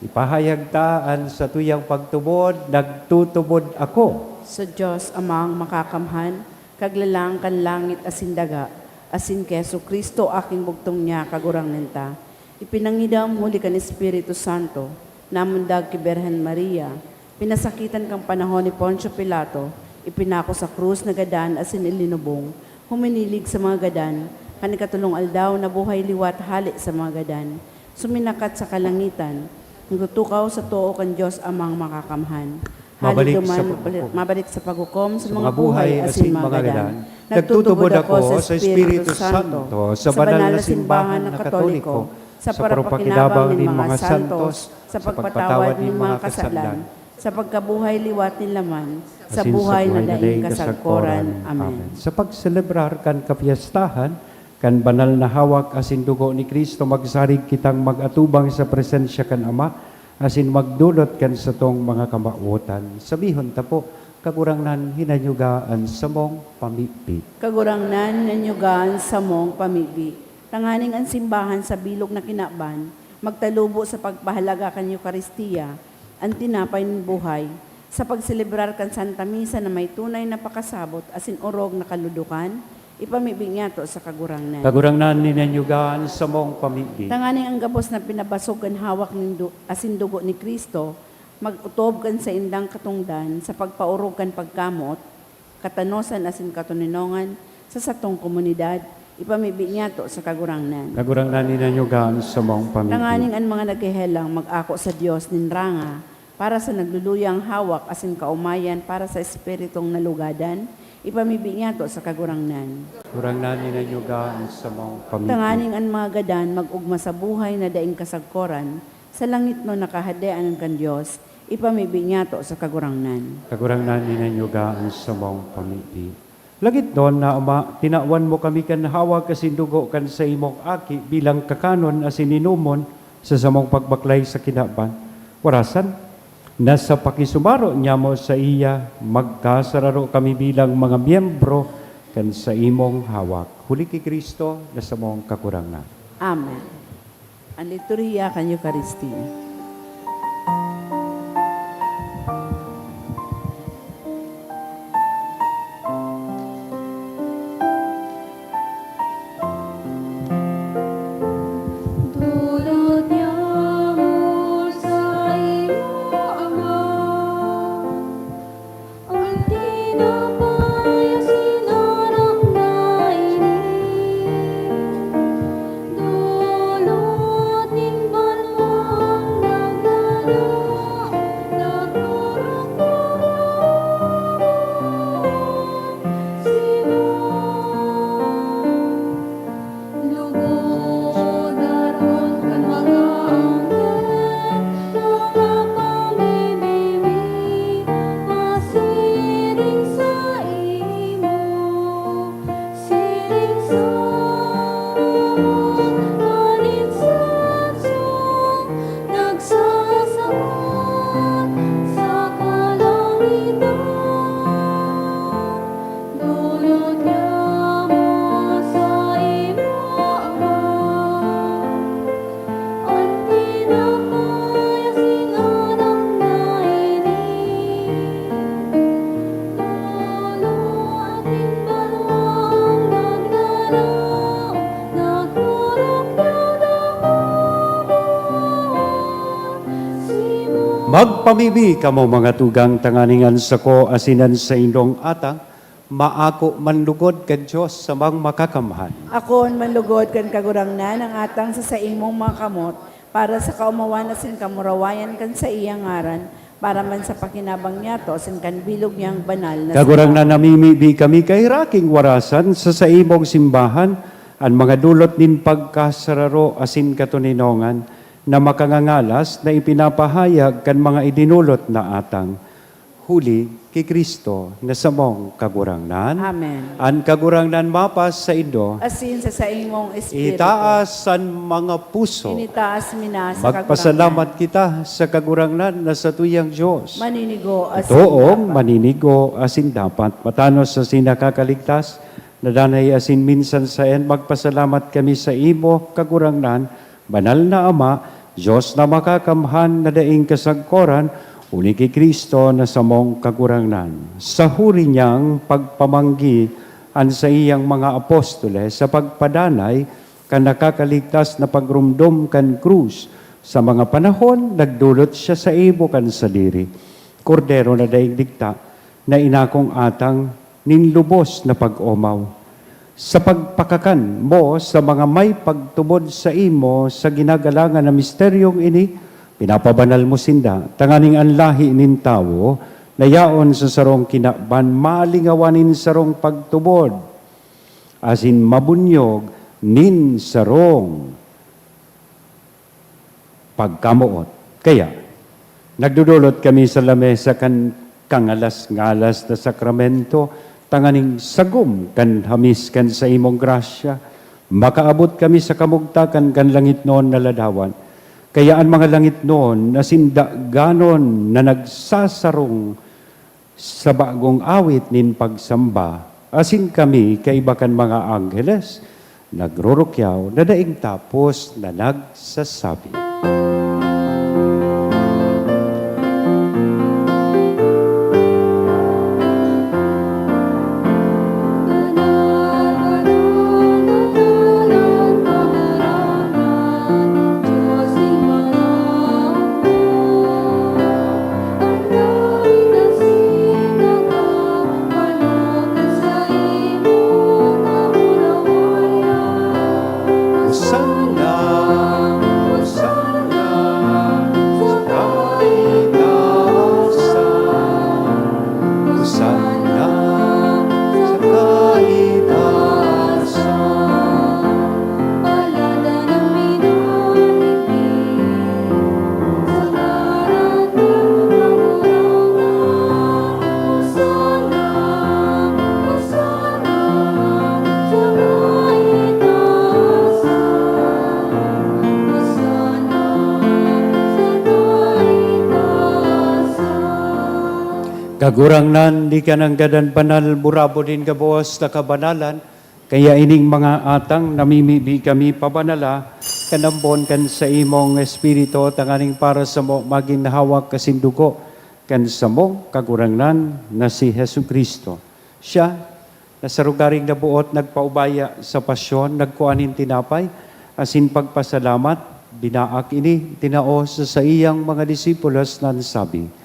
Ipahayag taan sa tuyang pagtubod, nagtutubod ako. Sa Diyos amang makakamhan, kaglalang kan langit asin daga, asin keso Kristo aking bugtong niya kagurang nenta. Ipinangidam huli kan Espiritu Santo, namundag ki Berhen Maria, pinasakitan kang panahon ni Poncio Pilato, ipinako sa krus na gadan asin ilinubong, huminilig sa mga gadan, kanikatulong aldaw na buhay liwat hali sa mga gadan, suminakat sa kalangitan, nagtutukaw sa too kan Diyos amang makakamhan. Mabalik sa paghukom sa mga buhay asin mga gadan. Nagtutubod ako sa Espiritu Santo, sa banal na simbahan ng Katoliko, sa parapakinabang ng mga santos, sa pagpatawad ng mga kasalan, sa pagkabuhay liwat ni laman, sa buhay na daing kasagkoran. Amen. Sa pagselebrar kan kapiyastahan, kan banal na hawak asin dugo ni Kristo, magsarig kitang magatubang sa presensya kan Ama, asin magdulot kan sa tong mga kamautan. Sabihon ta po, kagurangnan hinanyugaan sa mong pamipi. Kagurangnan nanyugaan sa mong pamibi. Tanganing ang simbahan sa bilog na kinaban, magtalubo sa pagpahalaga kan Eucharistia, ang tinapay ng buhay, sa pagselebrar kan Santa Misa na may tunay na pakasabot, asin orog na kaludukan, ipamibig nga to sa kagurangnan. Kagurangnan hinanyugaan sa mong pamipi. Tanganing ang gabos na pinabasog kan hawak ng asin dugo ni Kristo, mag-utob kan sa indang katungdan, sa pagpaurog kan pagkamot, katanosan asin katuninongan, sa satong komunidad, ipamibig nga to sa kagurangnan. Kagurangnan hinanyugaan sa mong pamipi. Tanganing ang mga naghihelang mag-ako sa Dios ninranga, para sa nagluluyang hawak asin kaumayan para sa espiritong nalugadan, ipamibig nga to sa kagurangnan. Kagurangnan hinanyugaan sa mong pamipi. Tanganing ang mga gadan mag-ugma sa buhay na daing kasagkoran, sa langit no nakahadean ng kan Diyos, ipamibig nga to sa kagurangnan. Kagurangnan hinanyugaan sa mong pamipi. Lagit doon na Ama, tinawan mo kami kan hawak asin dugo kan sa imong aki bilang kakanon asin inumon sa samong pagbaklay sa kinaban. Warasan, nasa pakisumaro niya mo sa iya, magkasararo kami bilang mga miyembro kan sa imong hawak. Huli ki Kristo na sa mong kakurangan. Amen. Ang liturhiya kan Eucharistia. Dulot niya mo sa iyo, Ama, ang tinapay asin anak na inip. Dulot nin banwang nagdala, nagkurang-kurang Simon. Lugod daron kan mga anghel, mga pamimimi, masiring sa imo, siring sa aninsenso, nagsasabot sa kalangitan. Dulot niya mo sa imo, Ama, ang tinapay asin anak na inip. Dulot nin banwang nagdalaw, nagkurang-kurang Simon. Magpamibi kamo mga tugang tanganingan sa ko asinan sa indong atang, maako manlugod kan Diyos sa mang makakamhan. Akon manlugod kan kagurangnan ang atang sa imong mga kamot, para sa kaumawan asin kamurawayan kan sa iyang ngaran, para man sa pakinabang niya to, asin kan bilog niyang banal na Kagurang na namimibi kami kay raking warasan sa imong simbahan, Ang mga dulot nin pagkasararo asin katuninongan na makangangalas na ipinapahayag kan mga idinulot na atang. Huli kay Kristo na samong kagurangnan. Amen. Ang kagurangnan mapas sa indo, Asin sa saimong espiritu. itaas ang mga puso. Initaas mina sa Magpasalamat kita sa kagurangnan na sa tuyang Diyos. Maninigo asin Toong dapat. maninigo asin dapat matanos sa sinakakaligtas na danay asin minsan sa en magpasalamat kami sa imo kagurangnan banal na Ama Diyos na makakamhan na daing kasagkoran uli kay Kristo na samong kagurangnan sa huri niyang pagpamanggi an sa iyang mga apostoles sa pagpadanay kan nakakaligtas na pagrumdom kan krus sa mga panahon nagdulot siya sa ibo kan sadiri kordero na daig dikta na inakong atang ninlubos na pag-omaw. Sa pagpakakan mo sa mga may pagtubod sa imo sa ginagalangan na misteryong ini, pinapabanal mo sinda, tanganing ang lahi nin tao, nayaon sa sarong kinaban, malingawanin sarong pagtubod, asin mabunyog nin sarong pagkamuot. Kaya, nagdudulot kami sa lamesa kan kangalas-ngalas na sakramento, tanganing sagom kan hamis kan sa imong grasya, makaabot kami sa kamugtakan kan langit noon na ladawan. Kaya ang mga langit noon na sindaganon na nagsasarong sa bagong awit nin pagsamba, asin kami kaibakan mga angheles, nagrurukyaw na daing tapos na nagsasabi. Hosanna, Hosanna, sa kaitaasan. Hosanna, sa kaitaasan. Palada ng minalipin sa ngalan ng kagurangnan. Hosanna, Hosanna, sa kaitaasan. Hosanna, sa kaitaasan. Kagurangnan, di ka nang gadan banal, burabo din ka buwas na kabanalan, kaya ining mga atang namimibi kami pabanala, kanambon kan sa imong espiritu, tanganing para sa mo maging nahawak kasindugo, kan sa mo kagurangnan na si Hesu Kristo. Siya, na sa rugaring nabuot, nagpaubaya sa pasyon, nagkuanin tinapay, asin pagpasalamat, binaak ini, tinao sa iyang mga disipulos nan sabi,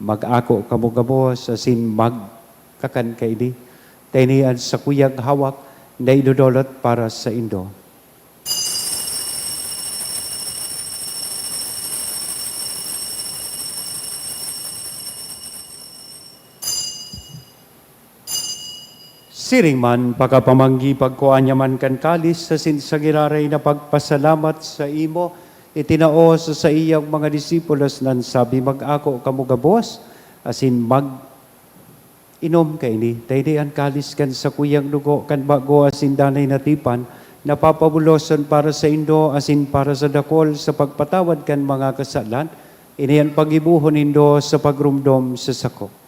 mag-ako kamugabos asin magkakan kaini. Tinian sa kuyang hawak na idudolot para sa Indo. Siring man, pagkapamanggi pagkuanya man kan kalis sa sinsagiraray na pagpasalamat sa imo, itinao sa iyang mga disipulos nan sabi, mag-ako kamugabos, asin mag-inom ka ini. Tayo ang kalis kan sa kuyang dugo, kan bago asin danay natipan, napapabuloson para sa Indo, asin para sa dakol, sa pagpatawad kan mga kasalan, ini ang pagibuhon Indo sa pagrumdom sa sako.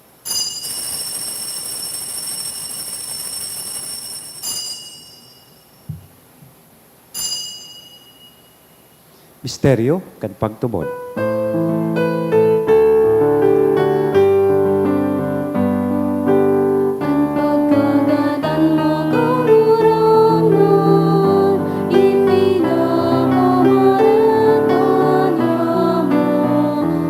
Misteryo kan pagtubod. Ang pagkagadan mo kagurangnan, ipinapamarangan mo.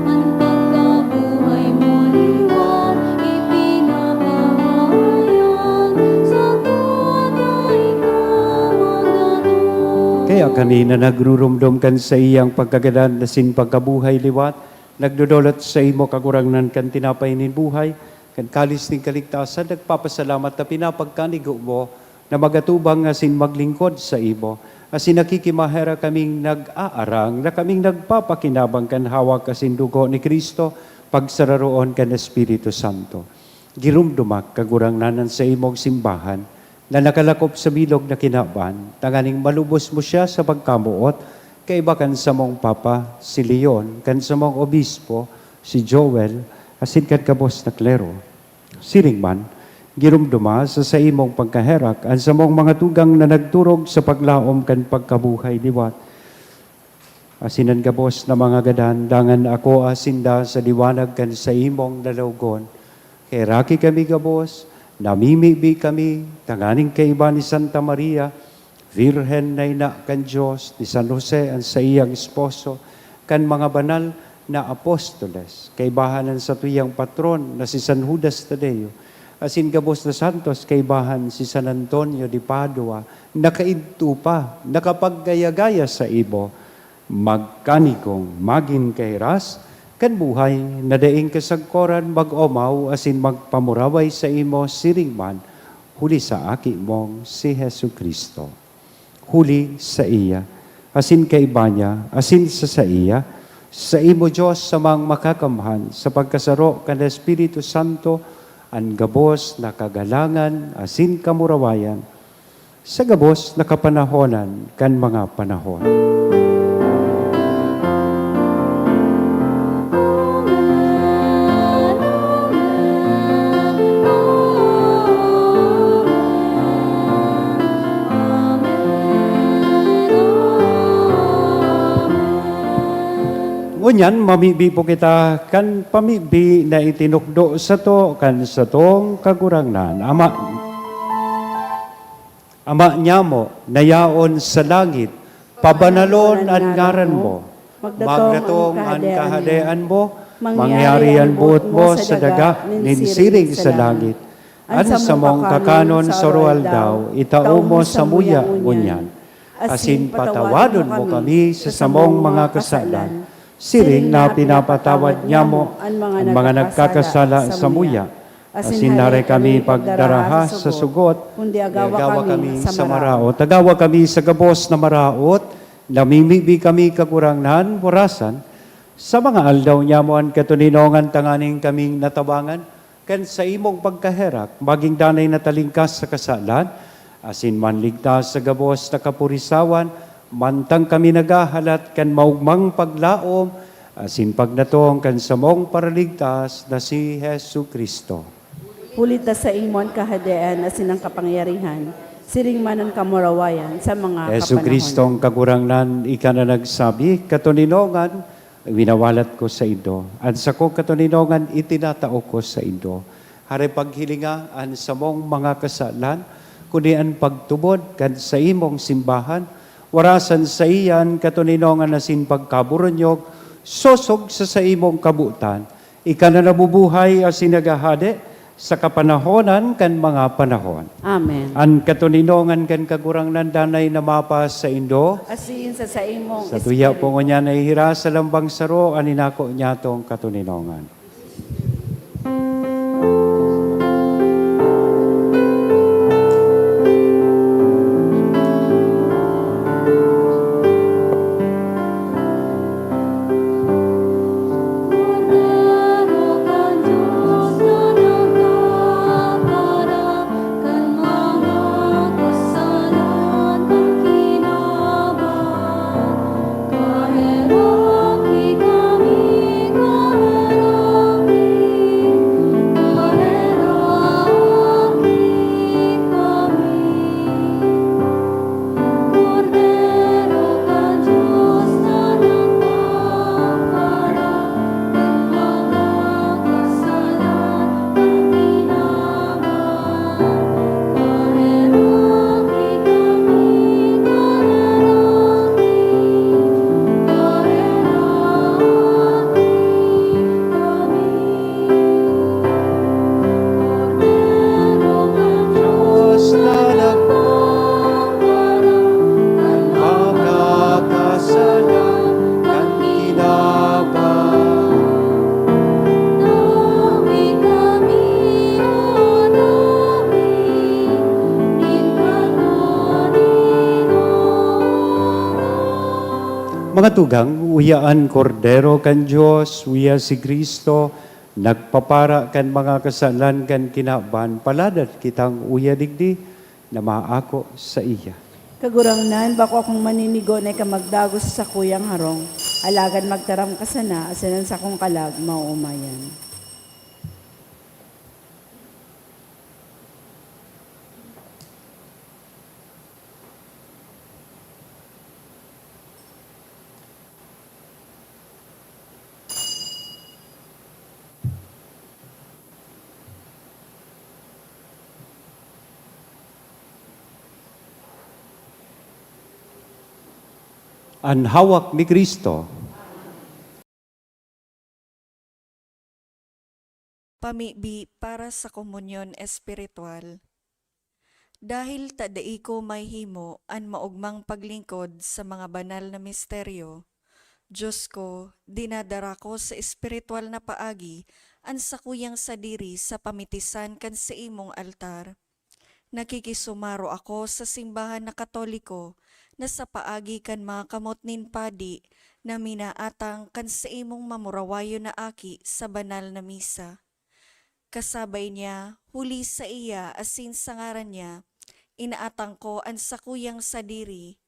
Ang pagkabuhay mo liwat, ipinapahayag sa tunay kamangganon. Kaya kanina nagrurumdum kan sa iyang pagkagadan na sin pagkabuhay liwat, nagdudulot sa imo kagurangnan kan tinapay nin buhay, kan kalis ning kaligtasan, nagpapasalamat na pinapagkanigo mo, na magatubang asin maglingkod sa imo. Asin nakikimahera kaming nag-aarang, na kaming nagpapakinabang kan hawak asin dugo ni Kristo, pagsararoon kan Espiritu Santo. Girumdumak kagurang nanan sa imong simbahan, na nakalakop sa bilog na kinaban, tanganing malubos mo siya sa pagkamuot, kaiba kan sa mong Papa, si Leon, kan sa mong Obispo, si Joel, asin kan kabos na klero. Siring man, girumduma sa imong pagkaherak, ang sa mong mga tugang na nagturog sa paglaom kan pagkabuhay liwat. Asinan kabos na mga gadan, dangan ako asinda sa liwanag kan sa imong dalawgon. Kay raki kami kabos, namimibi kami, tanganing kaiba ni Santa Maria, Virhen na ina kan Diyos, ni San Jose ang sa iyang esposo, kan mga banal na apostoles, kaibahanan sa tuyang patron na si San Judas Tadeo, asin gabos na santos, kaibahan si San Antonio de Padua, nakaidto pa, nakapaggaya-gaya sa ibo, magkanikong magin kairas, kan buhay na daing kasagkoran mag-omaw asin magpamuraway sa imo siringman, huli sa aki mong si Hesu Kristo. Huli sa iya, asin kay niya, asin sa iya, sa imo Diyos sa mang makakamhan, sa pagkasaro kan Espiritu Santo, ang gabos na kagalangan, asin kamurawayan, sa gabos na kapanahonan kan mga panahon. Ngunyan, mamibi po kita kan pamibi na itinukdo sa to kan sa tong kagurangnan. Ama niya mo, nayaon sa langit, pabanalon ang ngaran mo, magdatong ang kahadean mo, mangyari ang buot mo sa daga, ninsiring sa langit. An sa mong kakanon sa roal daw, itao mo sa muya ngunyan. Asin patawadon mo kami sa samong mga kasalan, siring na pinapatawad niya mo ang mga nagkakasala sa muya. Asin nare kami pagdaraha sa sugot, kundi agawa kami sa maraot. Tagawa kami sa gabos na maraot, namimibi kami kakurangnan, warasan, sa mga aldaw niya mo ang katuninongan tanganing kaming natabangan, kan sa imong pagkaherak, maging danay na talingkas sa kasalan, asin manligtas sa gabos na kapurisawan, mantang kami nagahalat kan maugmang paglaom, asin pagnatong kan samong paraligtas na si Hesu Kristo. Pulita sa imon kahadean asin ang kapangyarihan, siring man ang kamurawayan sa mga Hesu kapanahon. Kristong kagurangnan, ika na nagsabi, katuninongan, winawalat ko sa ido. At sa ko katuninongan, itinatao ko sa ido. Hari paghilinga, ang samong mga kasalan, kundi ang pagtubod, kan sa imong simbahan, warasan sa iyan, katuninongan asin pagkaburonyog, sosog sa imong kabutan, ika na nabubuhay asin nagahade, sa kapanahonan kan mga panahon. Amen. Ang katuninongan kan kagurangnan danay na mapas sa indo, Asin sa imong sa tuya po nga na ihira sa lambang saro, aninako niya tong katuninongan. Kahit kami kahit Mga tugang, uyaan kordero kan Diyos, uya si Kristo, nagpapara kan mga kasalan kan kinaban, paladat kitang uya digdi, na maako sa iya. Kagurangnan, bako akong maninigo na ikamagdagos sa kuyang harong, alagan magtaram ka sana, asanan sa kong kalag, mauumayan. Ang hawak ni Kristo, Pamibi para sa komunyon espiritual. Dahil tadai ko may himo an maugmang paglingkod sa mga banal na misteryo, Diyos ko, dinadara ko sa espiritual na paagi an sakuyang sadiri sa pamitisan kan sa imong altar. Nakikisumaro ako sa simbahan na Katoliko na sa paagi kan mga kamot nin padi na minaatang kan sa imong mamurawayo na aki sa banal na misa. Kasabay niya, huli sa iya asin sa ngaran niya, inaatang ko ang sakuyang sadiri.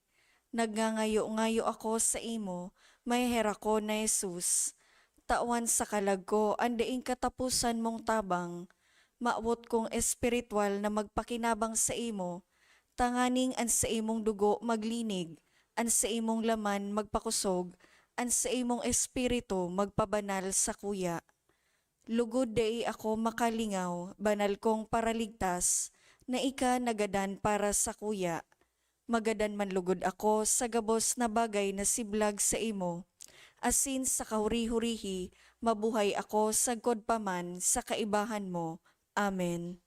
Nagngangayo-ngayo ako sa imo, may hera ko na Jesus. Tawan sa kalag ko, andaing katapusan mong tabang. Maawot kong espiritual na magpakinabang sa imo, tanganing an sa imong dugo maglinig, an sa imong laman magpakusog, an sa imong espiritu magpabanal sa kuya. Lugod dai ako makalingaw, banal kong paraligtas, na ika nagadan para sa kuya. Magadan man lugod ako sa gabos na bagay na siblag sa imo. Asin sa kahuri-hurihi, mabuhay ako sa paman sa kaibahan mo. Amen.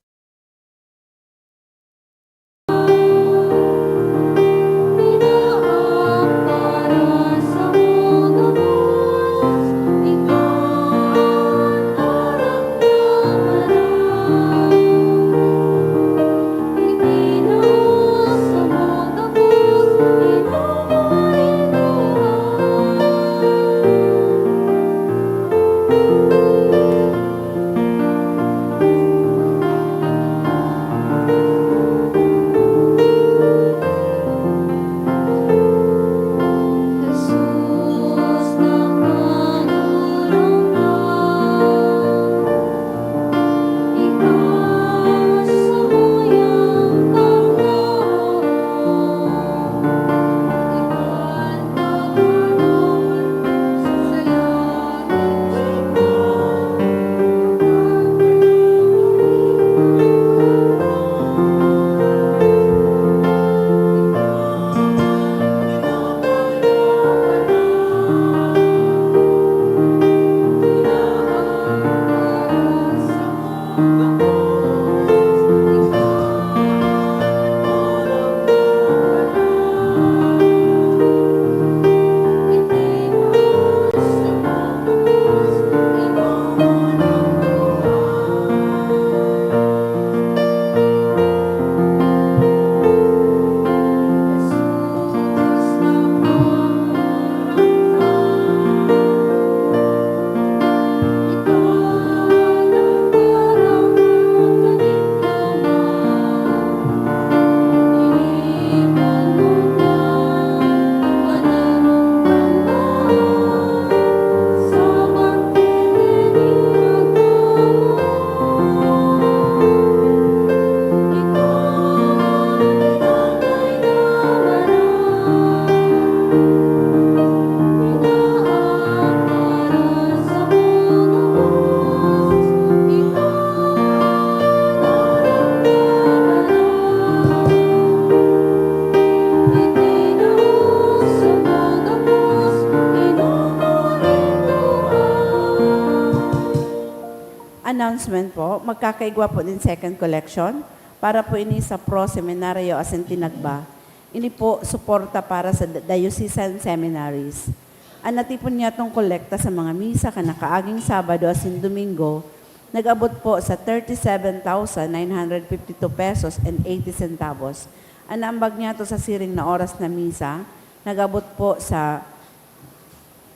Announcement po, magkakaigwa po din second collection para po ini sa Pro Seminario Asin Tinagba. Ini po suporta para sa diocesan seminaries. Ang natipon niya itong kolekta sa mga misa kanakaaging Sabado asin Domingo, nag-abot po sa 37,952 pesos and 80 centavos. Ang ambag niya to sa siring na oras na misa, nag-abot po sa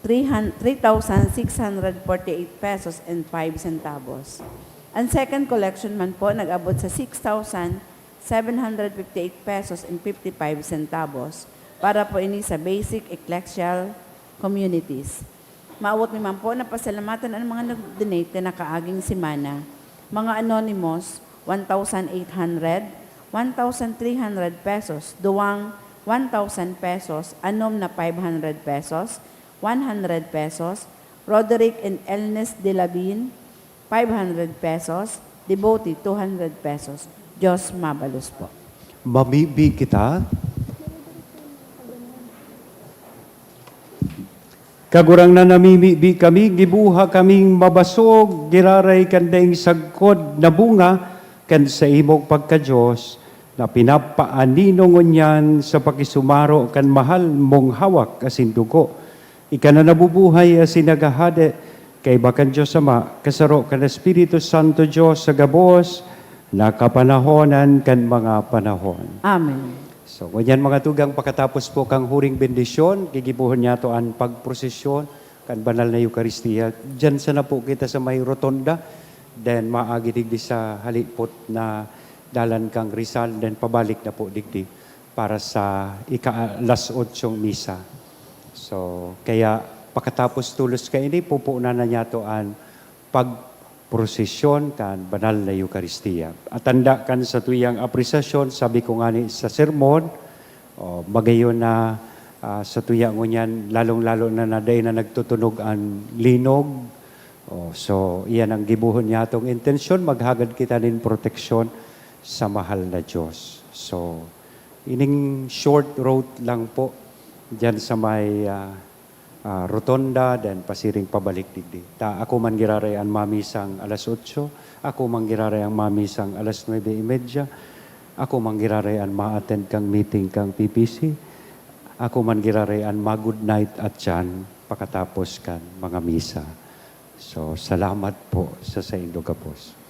3,648 pesos and 5 centavos. Ang second collection man po nag-abot sa 6,758 pesos and 55 centavos para po ini sa basic ecclesial communities. Maawot mi man po na pasalamatan ang mga nag-donate na nakaaging simana. Mga anonymous, 1,800, 1,300 pesos, duwang 1,000 pesos, anom na 500 pesos, 100 pesos, Roderick and Elnes de Labin, 500 pesos, Devotee, 200 pesos. Diyos mabalos po. Mamibi kita. Kagurang na namimibi kami, gibuha kaming mabasog, giraray kandaing sagkod na bunga, kan sa imong pagka-Diyos, na pinapaaninongon yan sa pakisumaro kan mahal mong hawak asin dugo. Ika na nabubuhay asin nagahade, kay bakan Diyos Ama, kasaro kan Espiritu Santo Diyos sa gabos, nakapanahonan kan mga panahon. Amen. So, ganyan mga tugang pagkatapos po kang huring bendisyon, gigibuhon niya to ang pagprosesyon, kan banal na Eucharistia. Diyan sana po kita sa may rotonda, then maagi digdi sa halipot na dalan kang Rizal, then pabalik na po digdi para sa ika-alas 8 misa. So, kaya pagkatapos tulos ka ini, pupunan na niya to ang pagprosesyon kan banal na Eucharistia. At tanda kan sa tuyang apresasyon, sabi ko nga ni sa sermon, magayon na sa tuyang ngunyan, lalong-lalo na naday na nagtutunog ang linog. So, iyan ang gibuhon niya itong intensyon, maghagad kita din proteksyon sa mahal na Diyos. So, ining short road lang po, dyan sa may rotonda, then pasiring pabalik digdi. Ako man giraray ang mamisang alas 8, ako man giraray ang mamisang alas 9:30, ako man giraray ang ma-attend kang meeting kang PPC, ako man giraray ang ma-good night at yan, pagkatapos kan mga misa. So, salamat po sa Indo Gapos.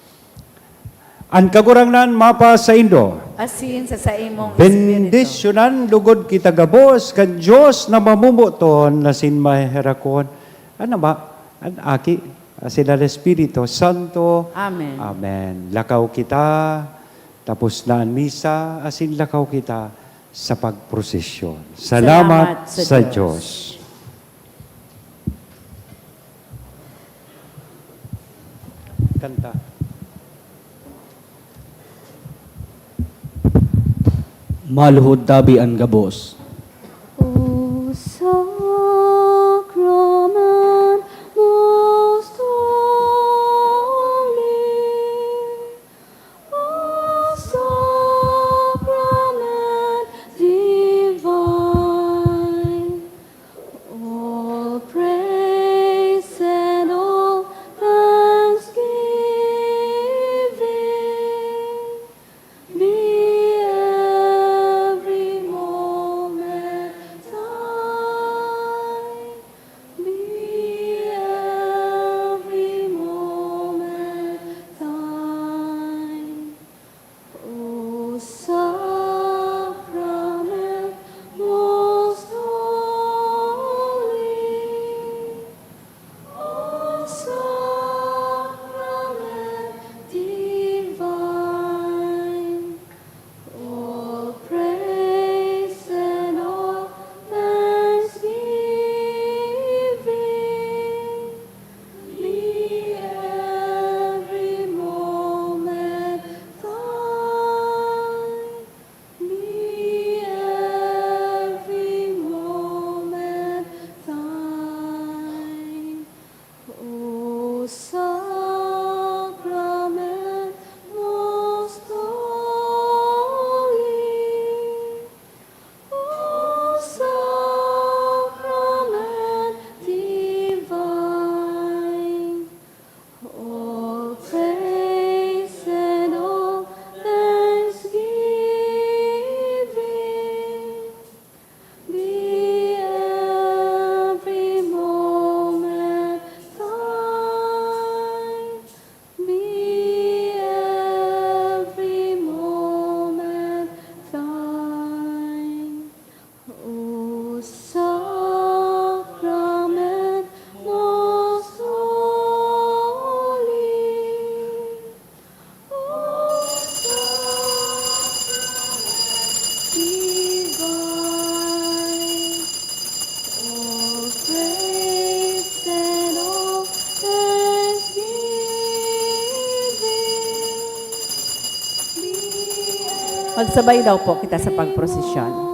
Ang kagurangnan mapa sa Indo. Asin sa imong espiritu. Bendisyonan lugod kita gabos kan Dios na mamumuton na sin maherakon. Ano ba? An aki asin al Espiritu Santo. Amen. Amen. Lakaw kita tapos na ang misa asin lakaw kita sa pagprosesyon. Salamat sa Diyos. Kanta. Maluhod tabi ang gabos. O sacrament most holy, O sacrament divine, all praise and all thanksgiving be every moment Magsabay daw po kita sa pagprosesyon.